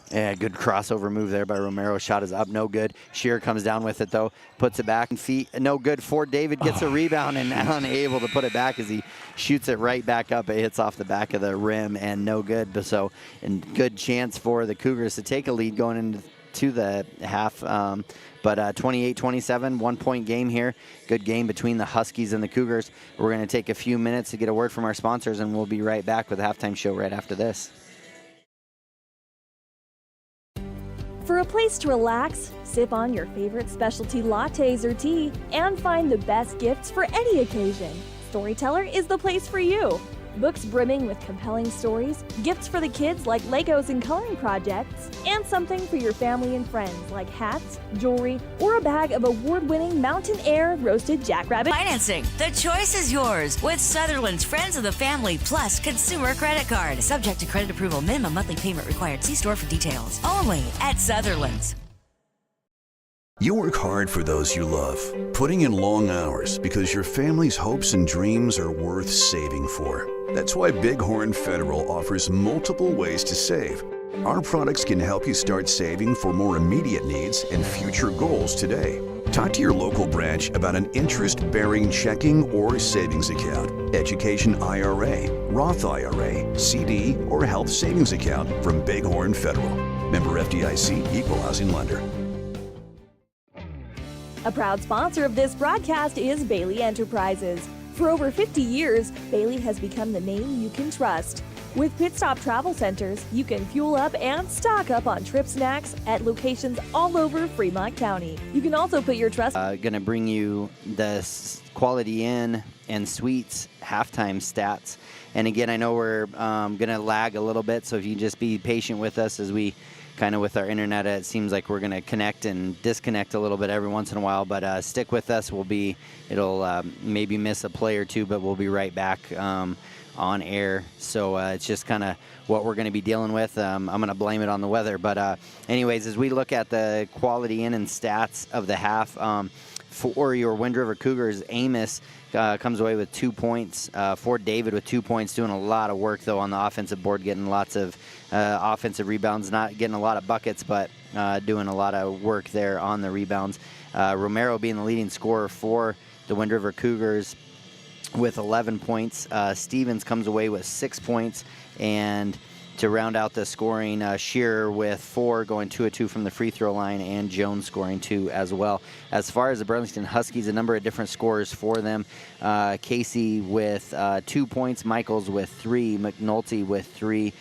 Yeah, good crossover move there by Romero. Shot is up, no good. Shearer comes down with it though, puts it back in feet, no good. Ford David gets a rebound and unable to put it back as he shoots it right back up. It hits off the back of the rim and no good. So, and good chance for the Cougars to take a lead going into the half. But 28-27, 1-point game here. Good game between the Huskies and the Cougars. We're going to take a few minutes to get a word from our sponsors, and we'll be right back with the halftime show right after this. For a place to relax, sip on your favorite specialty lattes or tea, and find the best gifts for any occasion, Storyteller is the place for you. Books brimming with compelling stories, gifts for the kids like Legos and coloring projects, and something for your family and friends like hats, jewelry, or a bag of award-winning Mountain Air roasted jackrabbit. Financing. The choice is yours with Sutherland's Friends of the Family Plus Consumer Credit Card. Subject to credit approval. Minimum monthly payment required. See store for details. Only at Sutherland's. You work hard for those you love, putting in long hours because your family's hopes and dreams are worth saving for. That's why Bighorn Federal offers multiple ways to save. Our products can help you start saving for more immediate needs and future goals today. Talk to your local branch about an interest-bearing checking or savings account, education IRA, Roth IRA, CD, or health savings account from Bighorn Federal. Member FDIC, Equal Housing Lender. A proud sponsor of this broadcast is Bailey Enterprises. For over 50 years, Bailey has become the name you can trust. With Pit Stop Travel Centers, you can fuel up and stock up on trip snacks at locations all over Fremont County. You can also put your trust. Going to bring you the Quality Inn and Suites halftime stats. And again, I know we're going to lag a little bit, so if you just be patient with us as we kind of with our internet, it seems like we're going to connect and disconnect a little bit every once in a while, but stick with us. It'll maybe miss a play or two, but we'll be right back on air. So it's just kind of what we're going to be dealing with. I'm going to blame it on the weather, but anyways, as we look at the Quality Inn and stats of the half, for your Wind River Cougars, Amos comes away with 2 points. Ford David with 2 points, doing a lot of work, though, on the offensive board, getting lots of offensive rebounds, not getting a lot of buckets, but doing a lot of work there on the rebounds. Romero being the leading scorer for the Wind River Cougars with 11 points. Stevens comes away with 6 points, and to round out the scoring, Shearer with 4, going 2 of 2 from the free throw line, and Jones scoring 2 as well. As far as the Burlington Huskies, a number of different scorers for them. Casey with 2 points, Michaels with 3, McNulty with 3.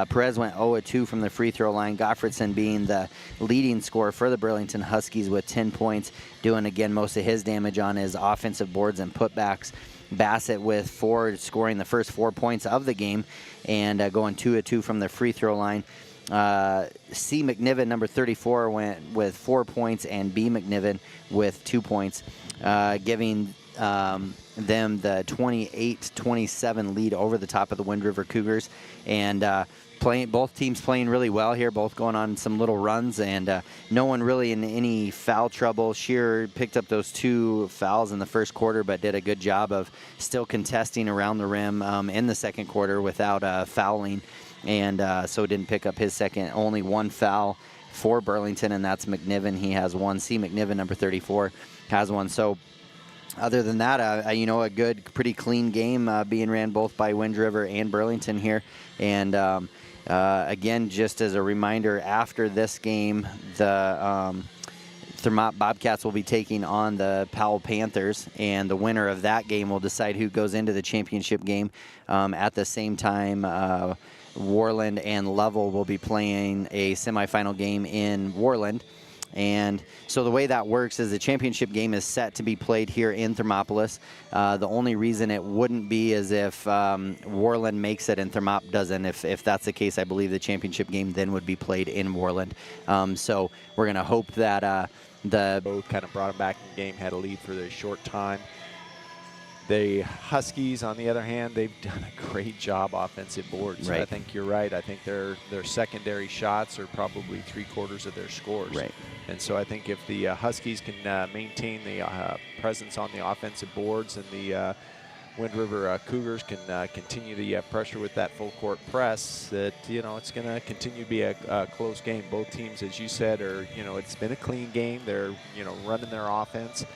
Perez went 0 of 2 from the free throw line. Gottfredson being the leading scorer for the Burlington Huskies with 10 points, doing again most of his damage on his offensive boards and putbacks. Bassett with 4, scoring the first 4 points of the game, and going 2 of 2 from the free throw line. C. McNiven, number 34, went with 4 points, and B. McNiven with 2 points, giving them the 28-27 lead over the top of the Wind River Cougars. And both teams playing really well here, both going on some little runs, and no one really in any foul trouble. Shearer picked up those 2 fouls in the first quarter, but did a good job of still contesting around the rim in the second quarter without fouling, and so didn't pick up his second. Only 1 foul for Burlington, and that's McNiven. He has 1. C. McNiven, number 34, has 1. So other than that, a good, pretty clean game being ran both by Wind River and Burlington here. And again, just as a reminder, after this game, the Thermop Bobcats will be taking on the Powell Panthers, and the winner of that game will decide who goes into the championship game. At the same time, Warland and Lovell will be playing a semifinal game in Warland. And so the way that works is the championship game is set to be played here in Thermopolis. The only reason it wouldn't be is if Warland makes it and Thermop doesn't. If that's the case, I believe the championship game then would be played in Warland. So we're going to hope that both kind of brought them back in the game, had a lead for a short time. The Huskies, on the other hand, they've done a great job offensive boards. Right. I think you're right. I think their secondary shots are probably 3/4 of their scores. Right. And so I think if the Huskies can maintain the presence on the offensive boards, and the Wind River Cougars can continue the pressure with that full court press, that it's going to continue to be a close game. Both teams, as you said, are it's been a clean game. They're running their offense,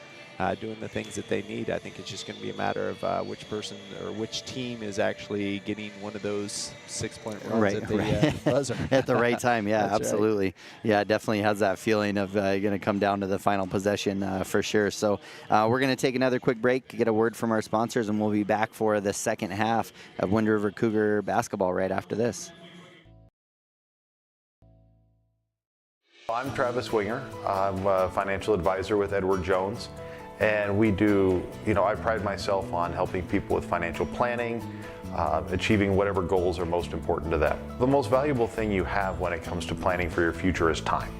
doing the things that they need. I think it's just going to be a matter of which person or which team is actually getting one of those 6-point runs at the buzzer. At the right time, yeah, That's absolutely. Right. Yeah, it definitely has that feeling of going to come down to the final possession for sure. So we're going to take another quick break, get a word from our sponsors, and we'll be back for the second half of Wind River Cougar basketball right after this. I'm Travis Winger. I'm a financial advisor with Edward Jones. And we do, I pride myself on helping people with financial planning, achieving whatever goals are most important to them. The most valuable thing you have when it comes to planning for your future is time.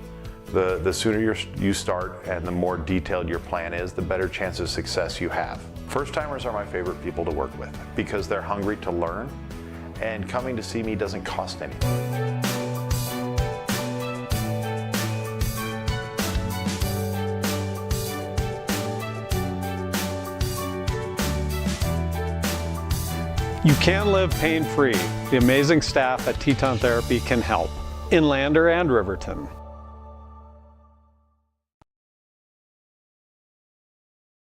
The sooner you start and the more detailed your plan is, the better chance of success you have. First-timers are my favorite people to work with because they're hungry to learn, and coming to see me doesn't cost anything. You can live pain-free. The amazing staff at Teton Therapy can help in Lander and Riverton.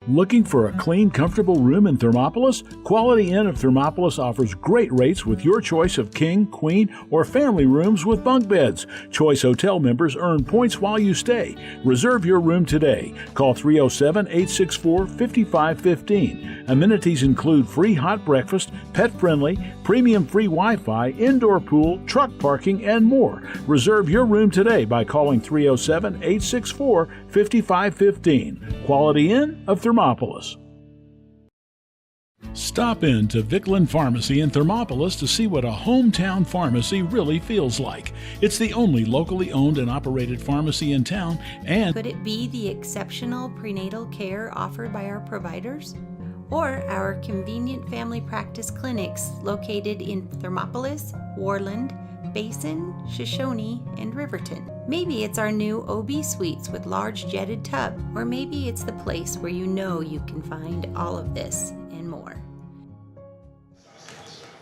Looking for a clean, comfortable room in Thermopolis? Quality Inn of Thermopolis offers great rates with your choice of king, queen, or family rooms with bunk beds. Choice Hotel members earn points while you stay. Reserve your room today. Call 307-864-5515. Amenities include free hot breakfast, pet-friendly, premium free Wi-Fi, indoor pool, truck parking, and more. Reserve your room today by calling 307-864-5515. Quality Inn of Thermopolis. Stop in to Vickland Pharmacy in Thermopolis to see what a hometown pharmacy really feels like. It's the only locally owned and operated pharmacy in town, and could it be the exceptional prenatal care offered by our providers? Or our convenient family practice clinics located in Thermopolis, Warland, Basin, Shoshone, and Riverton. Maybe it's our new OB suites with large jetted tub, or maybe it's the place where you know you can find all of this and more.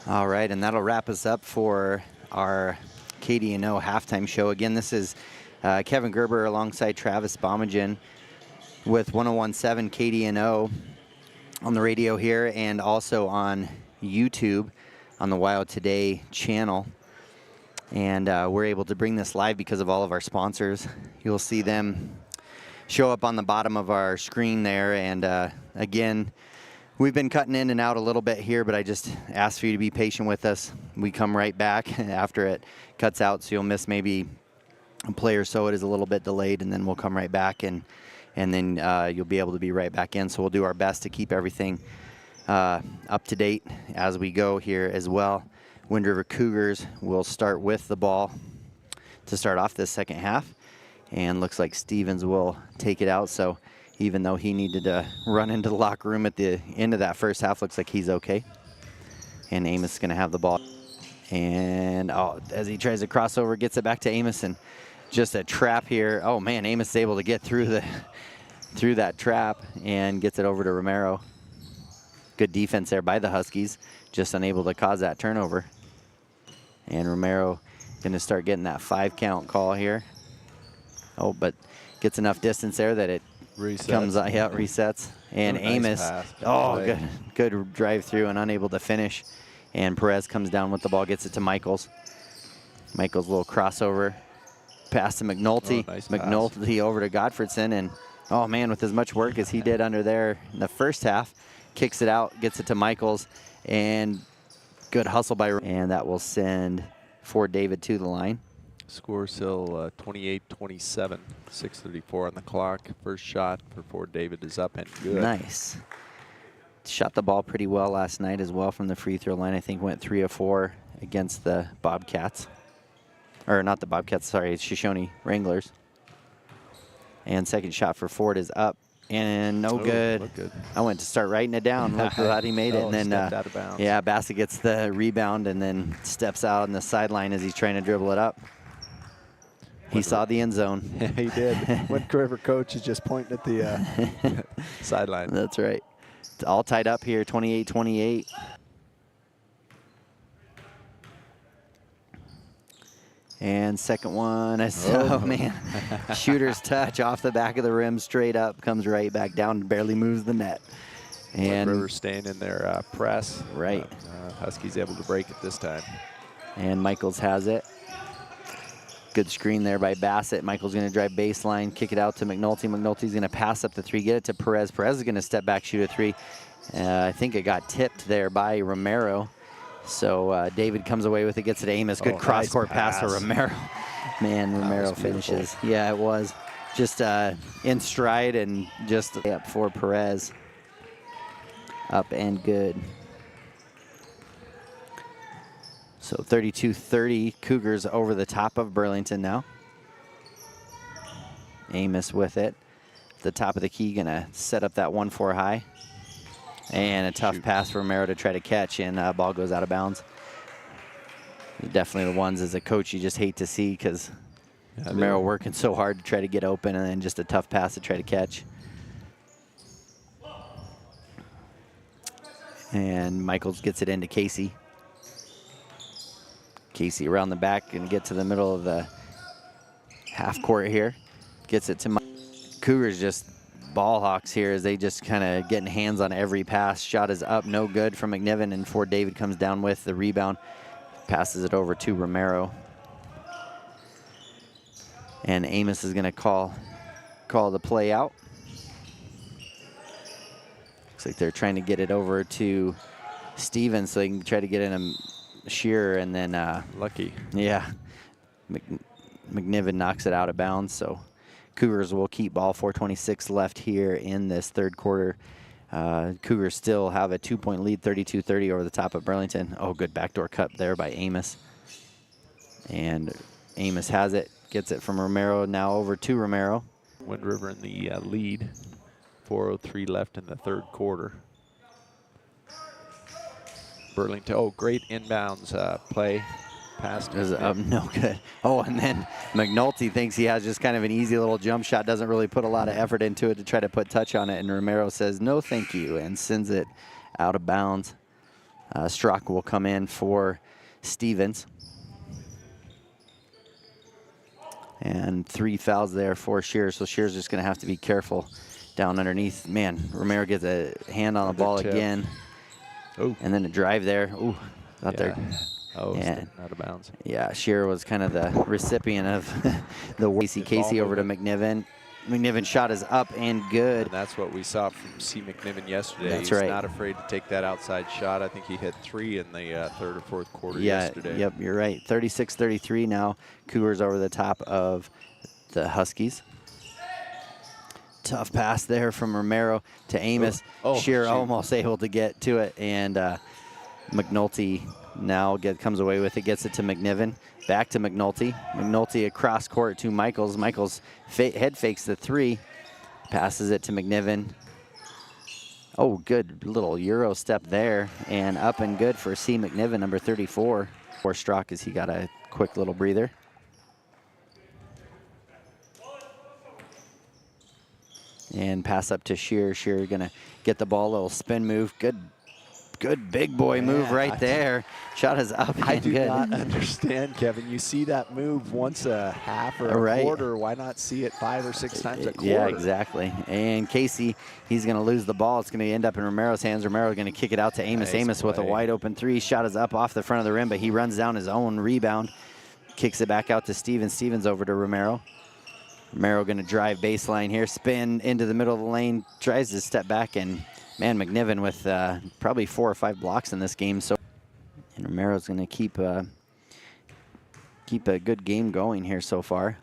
All right, and that'll wrap us up for our KDNO halftime show. Again, this is Kevin Gerber alongside Travis Bomagen with 101.7 KDNO on the radio here, and also on YouTube on the Wild Today channel. And we're able to bring this live because of all of our sponsors. You'll see them show up on the bottom of our screen there. And again, we've been cutting in and out a little bit here, but I just ask for you to be patient with us. We come right back after it cuts out, so you'll miss maybe a play or so. It is a little bit delayed, and then we'll come right back, and then you'll be able to be right back in. So we'll do our best to keep everything up to date as we go here as well. Wind River Cougars will start with the ball to start off this second half, and looks like Stevens will take it out. So even though he needed to run into the locker room at the end of that first half, looks like he's okay. And Amos is going to have the ball. And as he tries to cross over, gets it back to Amos, and just a trap here. Oh man, Amos is able to get through that trap and gets it over to Romero. Good defense there by the Huskies, just unable to cause that turnover. And Romero going to start getting that 5-count call here. Oh, but gets enough distance there that it comes out, yeah, resets. And Amos, nice good drive through and unable to finish. And Perez comes down with the ball, gets it to Michaels. Michaels' little crossover pass to McNulty. Oh, nice McNulty over to Godfredson, and oh man, with as much work as he did under there in the first half, kicks it out, gets it to Michaels, and good hustle by, and that will send Fort David to the line. Score still 28-27, 6:34 on the clock. First shot for Fort David is up and good. Nice. Shot the ball pretty well last night as well from the free throw line. I think went 3 of 4 against the Bobcats. Or not the Bobcats, sorry, it's Shoshone Wranglers. And second shot for Ford is up and no good. I went to start writing it down. Look how he made it. And then, out of bounds. yeah, Bassett gets the rebound and then steps out on the sideline as he's trying to dribble it up. He saw the end zone. Yeah, he did. Wind River coach is just pointing at the sideline. That's right. It's all tied up here, 28-28. And second one, oh man, shooter's touch off the back of the rim, straight up, comes right back down, barely moves the net. And River staying in their press. Right. Huskies able to break it this time. And Michaels has it. Good screen there by Bassett. Michael's going to drive baseline, kick it out to McNulty. McNulty's going to pass up the 3, get it to Perez. Perez is going to step back, shoot a 3. I think it got tipped there by Romero. So David comes away with it, gets it to Amos. Good cross-court pass to Romero. Man, Romero finishes. Yeah, it was. Just in stride and just up for Perez. Up and good. So 32-30, Cougars over the top of Burlington now. Amos with it. At the top of the key, gonna set up that 1-4 high. And a tough pass for Romero to try to catch, and ball goes out of bounds. Definitely the ones as a coach you just hate to see, because Romero working so hard to try to get open, and then just a tough pass to try to catch. And Michaels gets it into Casey. Casey around the back and get to the middle of the half court here. Gets it to Cougars, just ball hawks here as they just kind of getting hands on every pass. Shot is up, no good from McNiven, and Fort David comes down with the rebound. Passes it over to Romero. And Amos is going to call the play out. Looks like they're trying to get it over to Stevens so they can try to get in a Shearer, and then lucky. Yeah, McNiven knocks it out of bounds. So Cougars will keep ball. 4:26 left here in this third quarter. Cougars still have a 2-point lead, 32-30 over the top of Burlington. Oh, good backdoor cut there by Amos. And Amos has it, gets it from Romero, now over to Romero. Wind River in the lead. 4:03 left in the third quarter. Burlington, oh, great inbounds play. Pass is no good. Oh, and then McNulty thinks he has just kind of an easy little jump shot, doesn't really put a lot of effort into it to try to put touch on it, and Romero says, no thank you, and sends it out of bounds. Strzok will come in for Stevens. And 3 fouls there for Shearer, so Shearer's just going to have to be careful down underneath. Man, Romero gets a hand on the ball again. Ooh. And then a drive there. Ooh, thought there. Oh, Yeah. out of bounds. Yeah, Shearer was kind of the recipient of the Casey over to McNiven. McNiven shot is up and good. And that's what we saw from C. McNiven yesterday. That's He's right. not afraid to take that outside shot. I think he hit 3 in the third or fourth quarter yesterday. Yep, you're right. 36-33 now. Cougars over the top of the Huskies. Tough pass there from Romero to Amos. Shearer almost able to get to it, and McNulty now comes away with it, gets it to McNiven. Back to McNulty. McNulty across court to Michaels. Michaels head fakes the 3, passes it to McNiven. Oh, good little Euro step there, and up and good for C. McNiven, number 34. For Strzok as he got a quick little breather. And pass up to Shearer. Shearer gonna get the ball, a little spin move. Good big boy move right there. Shot is up. I do good. not understand, Kevin. You see that move once a half or a quarter. Why not see it 5 or 6 times a quarter? Yeah, exactly. And Casey, he's going to lose the ball. It's going to end up in Romero's hands. Romero going to kick it out to Amos. Nice Amos play. with a wide open 3. Shot is up off the front of the rim, but he runs down his own rebound. Kicks it back out to Stevens. Stevens over to Romero. Romero going to drive baseline here, spin into the middle of the lane, tries to step back, and man, McNiven with probably 4 or 5 blocks in this game. So, and Romero's going to keep a good game going here so far.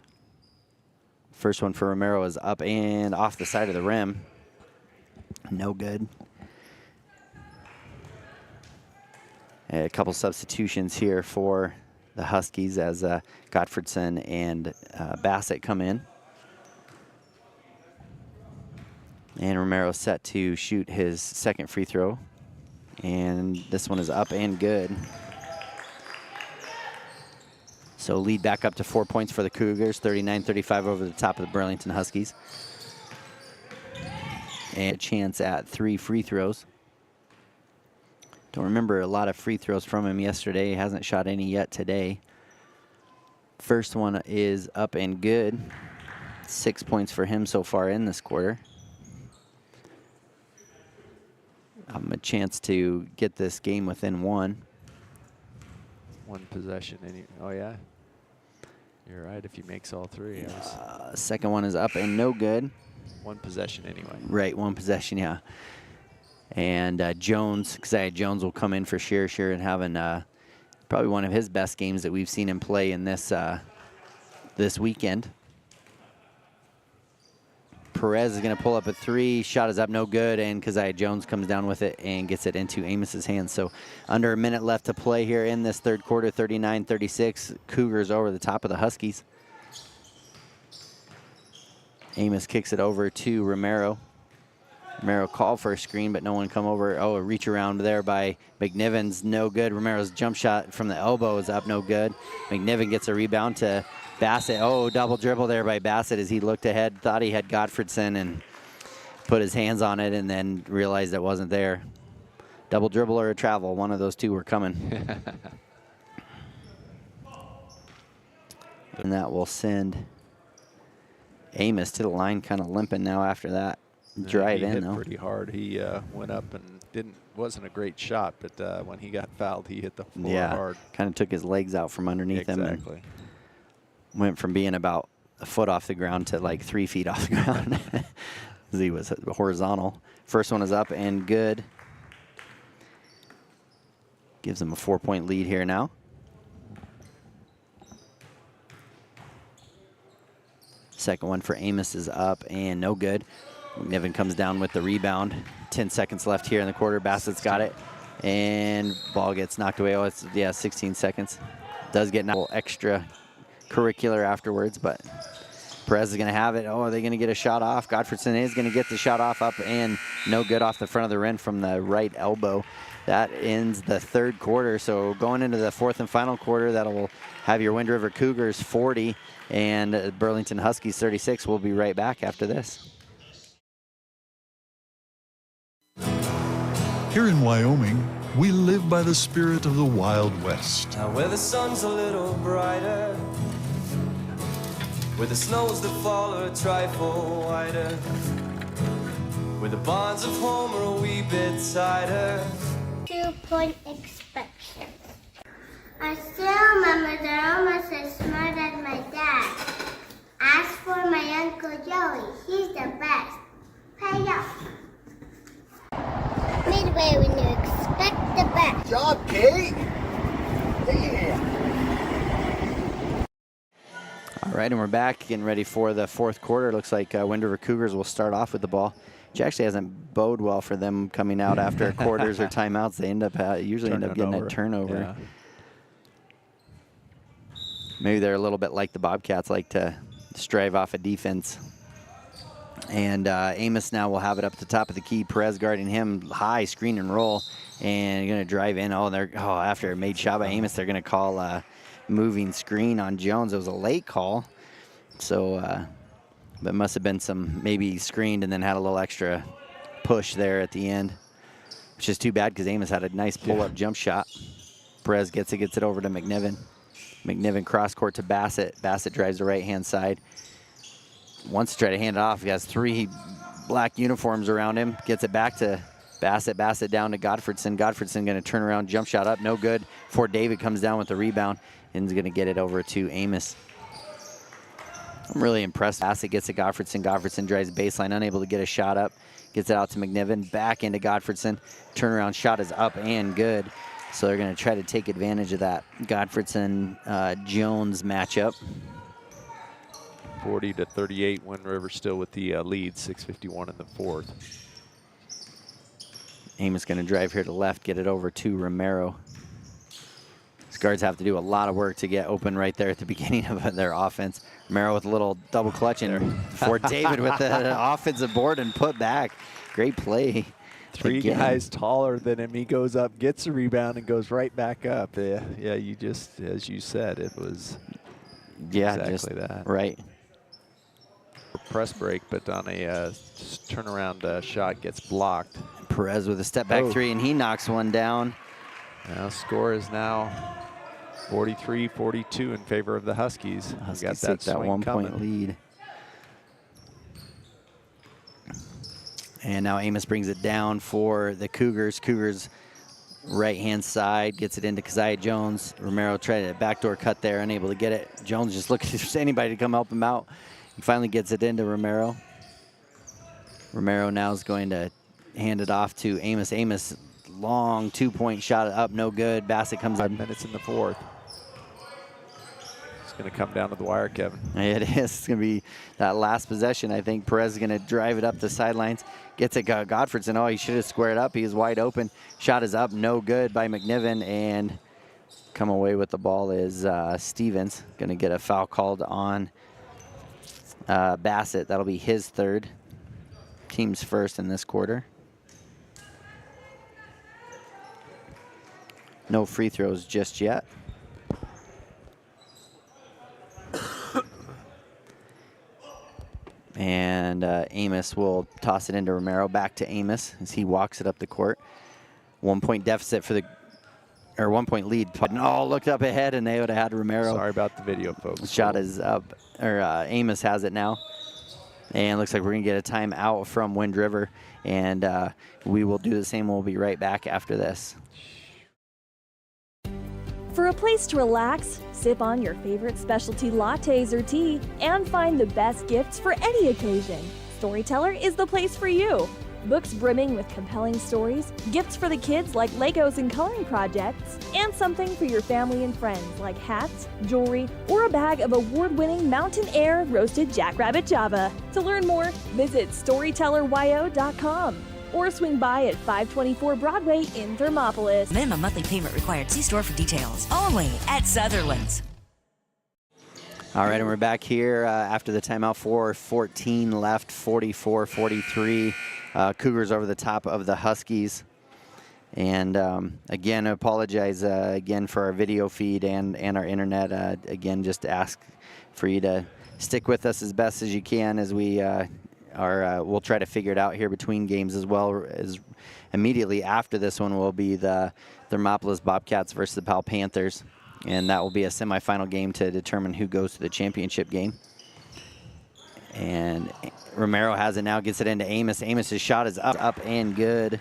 First one for Romero is up and off the side of the rim. No good. A couple substitutions here for the Huskies as Gottfredson and Bassett come in. And Romero set to shoot his second free throw. And this one is up and good. So lead back up to 4 points for the Cougars, 39-35 over the top of the Burlington Huskies. And a chance at 3 free throws. Don't remember a lot of free throws from him yesterday. He hasn't shot any yet today. First one is up and good. 6 points for him so far in this quarter. A chance to get this game within 1. 1 possession. Oh, yeah. You're right, if he makes all 3. Second one is up and no good. 1 possession anyway. Right, 1 possession, yeah. And Jones, Keziah Jones will come in for Shearer and having probably one of his best games that we've seen him play in this weekend. Perez is going to pull up a 3. Shot is up, no good, and Keziah Jones comes down with it and gets it into Amos's hands. So under a minute left to play here in this third quarter, 39-36. Cougars over the top of the Huskies. Amos kicks it over to Romero. Romero called for a screen, but no one come over. Oh, a reach around there by McNiven's no good. Romero's jump shot from the elbow is up, no good. McNiven gets a rebound to Bassett. Oh, double dribble there by Bassett as he looked ahead, thought he had Gottfredson and put his hands on it and then realized it wasn't there. Double dribble or a travel, one of those two were coming. And that will send Amos to the line, kind of limping now after that drive he in, hit though. Pretty hard. He went up and wasn't a great shot, but when he got fouled, he hit the floor hard. Kind of took his legs out from underneath him. Exactly. Went from being about a foot off the ground to like 3 feet off the ground. He was horizontal. First one is up and good. Gives him a 4-point lead here now. Second one for Amos is up and no good. McNiven comes down with the rebound. 10 seconds left here in the quarter. Bassett's got it. And ball gets knocked away. Oh, it's, 16 seconds. Does get a little extra curricular afterwards, but Perez is going to have it. Oh, are they going to get a shot off? Gottfredson is going to get the shot off up and no good off the front of the rim from the right elbow. That ends the third quarter. So going into the fourth and final quarter, that'll have your Wind River Cougars 40 and Burlington Huskies 36. We'll be right back after this. Here in Wyoming, we live by the spirit of the Wild West. Now where the sun's a little brighter, where the snows that fall are a trifle whiter, where the bonds of home are a wee bit tighter. 2-point inspection. I still remember they're almost as smart as my dad. As for my Uncle Joey, he's the best. Pay up. Midway when you expect the best. Good job, Kate. Yeah. All right, and we're back, getting ready for the fourth quarter. Looks like Wind River Cougars will start off with the ball, which actually hasn't bode well for them coming out after quarters or timeouts. They usually end up getting a turnover. Yeah. Maybe they're a little bit like the Bobcats, like to strive off a defense. And Amos now will have it up the top of the key. Perez guarding him, high screen and roll, and going to drive in. After a made shot by Amos, they're going to call moving screen on Jones. It was a late call, so but must have been some maybe screened and then had a little extra push there at the end, which is too bad because Amos had a nice pull-up jump shot. Perez gets it over to McNiven. McNiven cross court to Bassett. Bassett drives the right-hand side. Wants to try to hand it off. He has 3 black uniforms around him. Gets it back to Bassett. Bassett down to Godfredson. Godfredson going to turn around, jump shot up, no good. Before David comes down with the rebound and is going to get it over to Amos. I'm really impressed. Bassett gets to Godfredson. Godfredson drives baseline, unable to get a shot up. Gets it out to McNiven. Back into Godfredson. Turnaround shot is up and good. So they're going to try to take advantage of that Godfredson-Jones matchup. 40-38, Wind River still with the lead, 6:51 in the fourth. Amos going to drive here to left, get it over to Romero. These guards have to do a lot of work to get open right there at the beginning of their offense. Romero with a little double clutch in for David with the offensive board and put back. Great play. 3 guys taller than him. He goes up, gets a rebound, and goes right back up. Yeah, you just, as you said, it was exactly that. Right. Press break, but on a turnaround shot gets blocked. Perez with a step back 3, and he knocks one down. Now score is now 43-42 in favor of the Huskies. Huskies got take that 1-point lead. And now Amos brings it down for the Cougars. Cougars right-hand side, gets it into Keziah Jones. Romero tried a backdoor cut there, unable to get it. Jones just looking for anybody to come help him out. He finally gets it into Romero. Romero now is going to hand it off to Amos. Amos, long 2-point shot up, no good. Bassett comes 5 minutes in the fourth. It's going to come down to the wire, Kevin. It is. It's going to be that last possession. I think Perez is going to drive it up the sidelines. Gets it, Godfredson. Oh, he should have squared up. He is wide open. Shot is up, no good by McNiven. And come away with the ball is Stevens. Going to get a foul called on Bassett. That'll be his third. Team's first in this quarter. No free throws just yet. And Amos will toss it into Romero. Back to Amos as he walks it up the court. 1-point deficit for the, or 1-point lead. Oh, looked up ahead and they would have had Romero. Sorry about the video, folks. Shot is up, or Amos has it now. And looks like we're going to get a timeout from Wind River. And we will do the same. We'll be right back after this. For a place to relax, sip on your favorite specialty lattes or tea, and find the best gifts for any occasion, Storyteller is the place for you. Books brimming with compelling stories, gifts for the kids like Legos and coloring projects, and something for your family and friends like hats, jewelry, or a bag of award-winning Mountain Air roasted jackrabbit java. To learn more, visit StorytellerYO.com. or swing by at 524 Broadway in Thermopolis. Minimum monthly payment required. See store for details. Only at Sutherland's. All right, and we're back here after the timeout. 4:14 left, 44-43. Cougars over the top of the Huskies. And again, I apologize again for our video feed and our internet. Again, just ask for you to stick with us as best as you can as we we'll try to figure it out here between games, as well as immediately after this one will be the Thermopolis Bobcats versus the Powell Panthers, and that will be a semifinal game to determine who goes to the championship game. And Romero has it now, gets it into Amos. Amos's shot is up and good.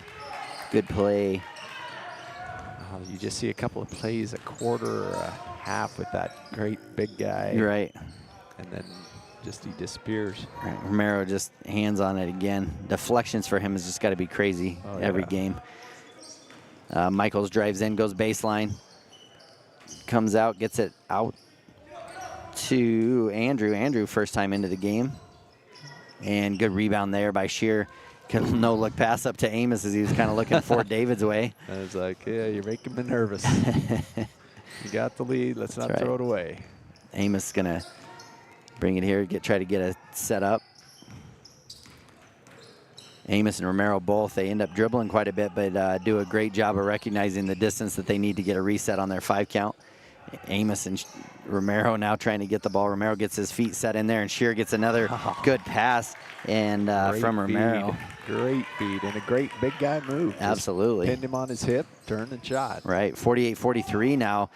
Good play. You just see a couple of plays, a quarter or a half with that great big guy. Right. And then just he disappears. Right. Romero just hands on it again. Deflections for him has just got to be crazy every game. Michaels drives in, goes baseline. Comes out, gets it out to Andrew. Andrew first time into the game. And good rebound there by Shear. No-look pass up to Amos as he was kind of looking Fort David's way. I was like, yeah, you're making me nervous. You got the lead. Let's not throw it away. Amos is going to bring it here, try to get a set up. Amos and Romero both, they end up dribbling quite a bit, but do a great job of recognizing the distance that they need to get a reset on their 5 count. Amos and Romero now trying to get the ball. Romero gets his feet set in there, and Shear gets another good pass and from Romero. Feed. Great feed and a great big guy move. Absolutely. Just pinned him on his hip, turned and shot. Right, 48-43 now.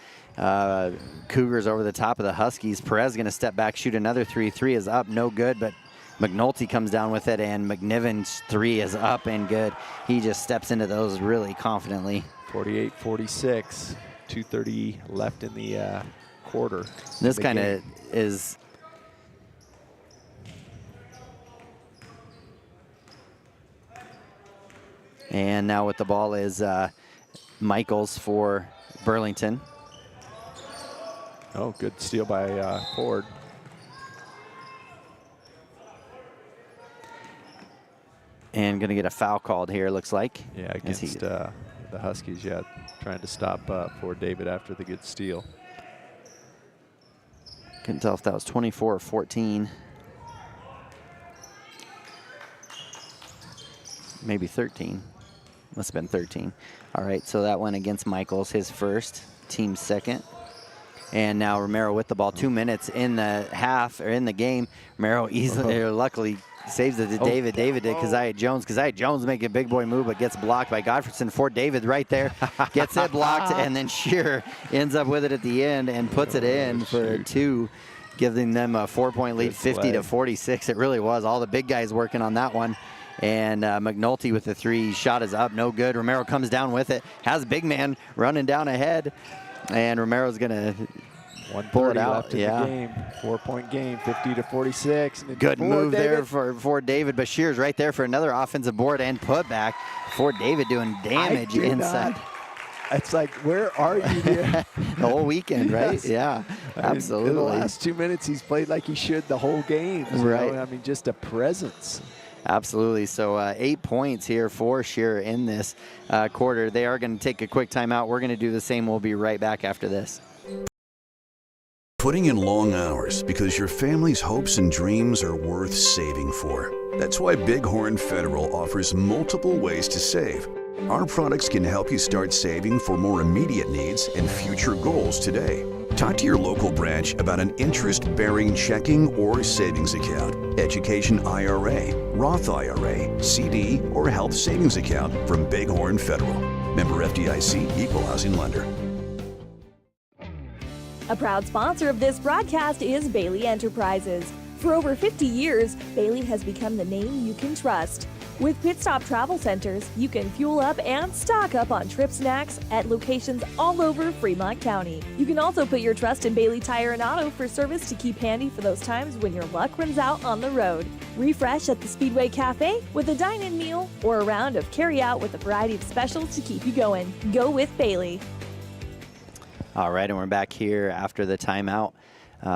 Cougars over the top of the Huskies. Perez going to step back, shoot another 3. 3 is up, no good, but McNulty comes down with it, and McNiven's 3 is up and good. He just steps into those really confidently. 48-46. 2:30 left in the quarter. This kind of is and now with the ball is Michaels for Burlington. Oh, good steal by Ford. And going to get a foul called here, looks like. Yeah, against the Huskies, trying to stop Ford David after the good steal. Couldn't tell if that was 24 or 14. Maybe 13. Must have been 13. All right, so that went against Michaels, his first, team second. And now Romero with the ball. 2 minutes in the half, or in the game. Romero easily, luckily, saves it to David. David to Keziah Jones. Keziah Jones making a big boy move, but gets blocked by Godfredson. Fort David right there. Gets it blocked, and then Shear ends up with it at the end and puts it in for 2, giving them a 4-point lead, 50-46. It really was. All the big guys working on that one. And McNulty with the 3 shot is up, no good. Romero comes down with it. Has big man running down ahead. And Romero's going to pull it out. Left in the game. 4-point game, 50-46. Good move there for David. But Shear's right there for another offensive board and putback. Fort David doing damage inside. It's like, where are you there? The whole weekend, right? Yes. Yeah, absolutely. In the last 2 minutes, he's played like he should the whole game. Right. I mean, just a presence. Absolutely. So 8 points here for Shear in this quarter. They are going to take a quick timeout. We're going to do the same. We'll be right back after this. Putting in long hours because your family's hopes and dreams are worth saving for. That's why Bighorn Federal offers multiple ways to save. Our products can help you start saving for more immediate needs and future goals today. Talk to your local branch about an interest-bearing checking or savings account, education IRA, Roth IRA, CD, or health savings account from Bighorn Federal. Member FDIC, Equal Housing Lender. A proud sponsor of this broadcast is Bailey Enterprises. For over 50 years, Bailey has become the name you can trust. With Pit Stop Travel Centers, you can fuel up and stock up on trip snacks at locations all over Fremont County. You can also put your trust in Bailey Tire and Auto for service to keep handy for those times when your luck runs out on the road. Refresh at the Speedway Cafe with a dine-in meal or a round of carry-out with a variety of specials to keep you going. Go with Bailey. All right, and we're back here after the timeout.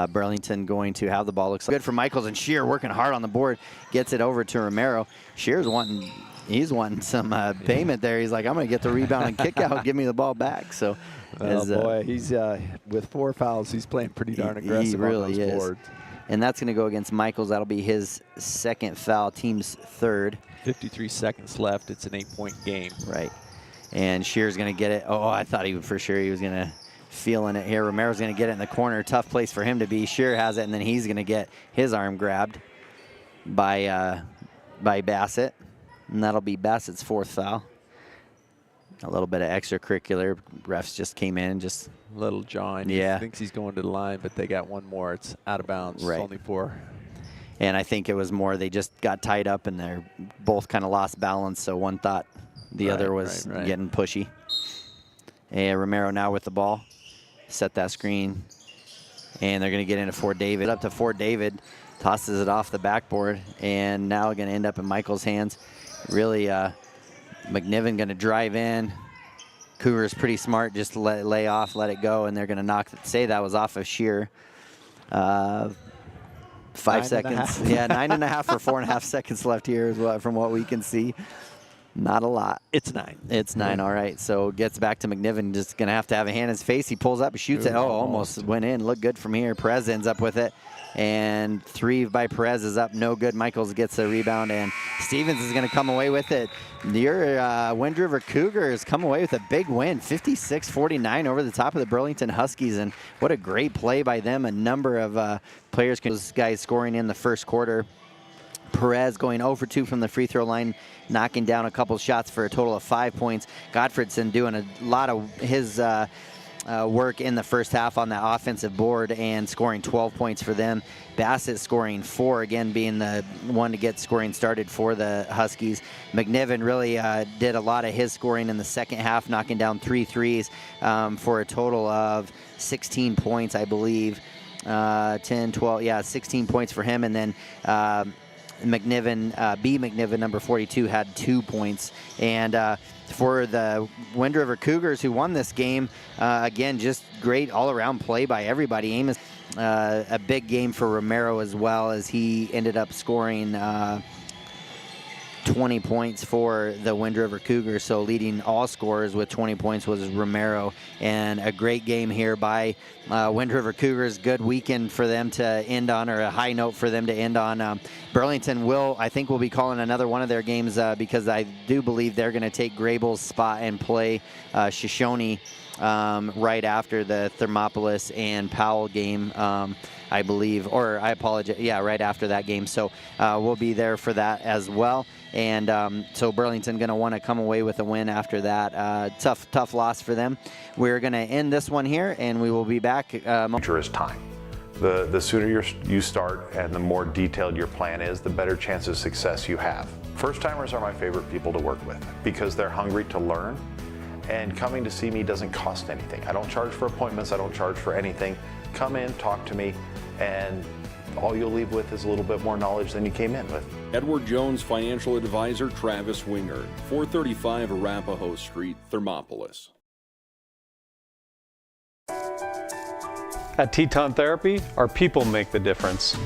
Burlington going to have the ball. Looks good for Michaels, and Shear working hard on the board. Gets it over to Romero. Shear's wanting some payment there. He's like, I'm going to get the rebound and kick out. Give me the ball back. So, boy, he's with 4 fouls. He's playing pretty darn aggressive. He really on those is. boards. And that's going to go against Michaels. That'll be his second foul, team's third. 53 seconds left. It's an 8-point game. Right. And Shear's going to get it. Oh, I thought he was going to feeling it here. Romero's going to get it in the corner. Tough place for him to be. Shear has it, and then he's going to get his arm grabbed by Bassett. And that'll be Bassett's 4th foul. A little bit of extracurricular. Refs just came in, just little John. Yeah. He thinks he's going to the line, but they got one more. It's out of bounds. Right. It's only 4. And I think it was more they just got tied up, and they're both kind of lost balance, so one thought the other was getting pushy. And Romero now with the ball. Set that screen. And they're going to get into Fort David. Up to Fort David. Tosses it off the backboard. And now going to end up in Michael's hands. Really, McNiven going to drive in. Cougars pretty smart. Just lay off, let it go. And they're going to say that was off of Shear. 5 seconds. Yeah, 9.5 or 4.5 seconds left here is what, from what we can see. Not a lot. It's 9. It's 9, all right. So gets back to McNiven. Just going to have a hand in his face. He pulls up, shoots it. Oh, almost went in. Looked good from here. Perez ends up with it. And 3 by Perez is up. No good. Michaels gets the rebound. And Stevens is going to come away with it. Your Wind River Cougars come away with a big win. 56-49 over the top of the Burlington Huskies. And what a great play by them. A number of players, those guys scoring in the first quarter. Perez going 0 for 2 from the free throw line, knocking down a couple shots for a total of 5 points. Gottfredson doing a lot of his work in the first half on that offensive board and scoring 12 points for them. Bassett scoring 4, again being the one to get scoring started for the Huskies. McNiven really did a lot of his scoring in the second half, knocking down 3 threes for a total of 16 points, I believe. 10, 12, yeah, 16 points for him. And then McNiven, number 42, had 2 points. And for the Wind River Cougars, who won this game, again, just great all-around play by everybody. Amos, a big game for Romero as well, as he ended up scoring 20 points for the Wind River Cougars. So leading all scorers with 20 points was Romero. And a great game here by Wind River Cougars. Good weekend for them to end on, or a high note for them to end on. Burlington I think will be calling another one of their games because I do believe they're going to take Grable's spot and play Shoshone right after the Thermopolis and Powell game, I believe, or I apologize, yeah, right after that game. So we'll be there for that as well. And so Burlington going to want to come away with a win after that. Tough loss for them. We're going to end this one here, and we will be back. Future is time. The sooner you start and the more detailed your plan is, the better chance of success you have. First-timers are my favorite people to work with because they're hungry to learn, and coming to see me doesn't cost anything. I don't charge for appointments. I don't charge for anything. Come in, talk to me, and all you'll leave with is a little bit more knowledge than you came in with. Edward Jones Financial Advisor Travis Wingard, 435 Arapahoe Street, Thermopolis. At Teton Therapy, our people make the difference.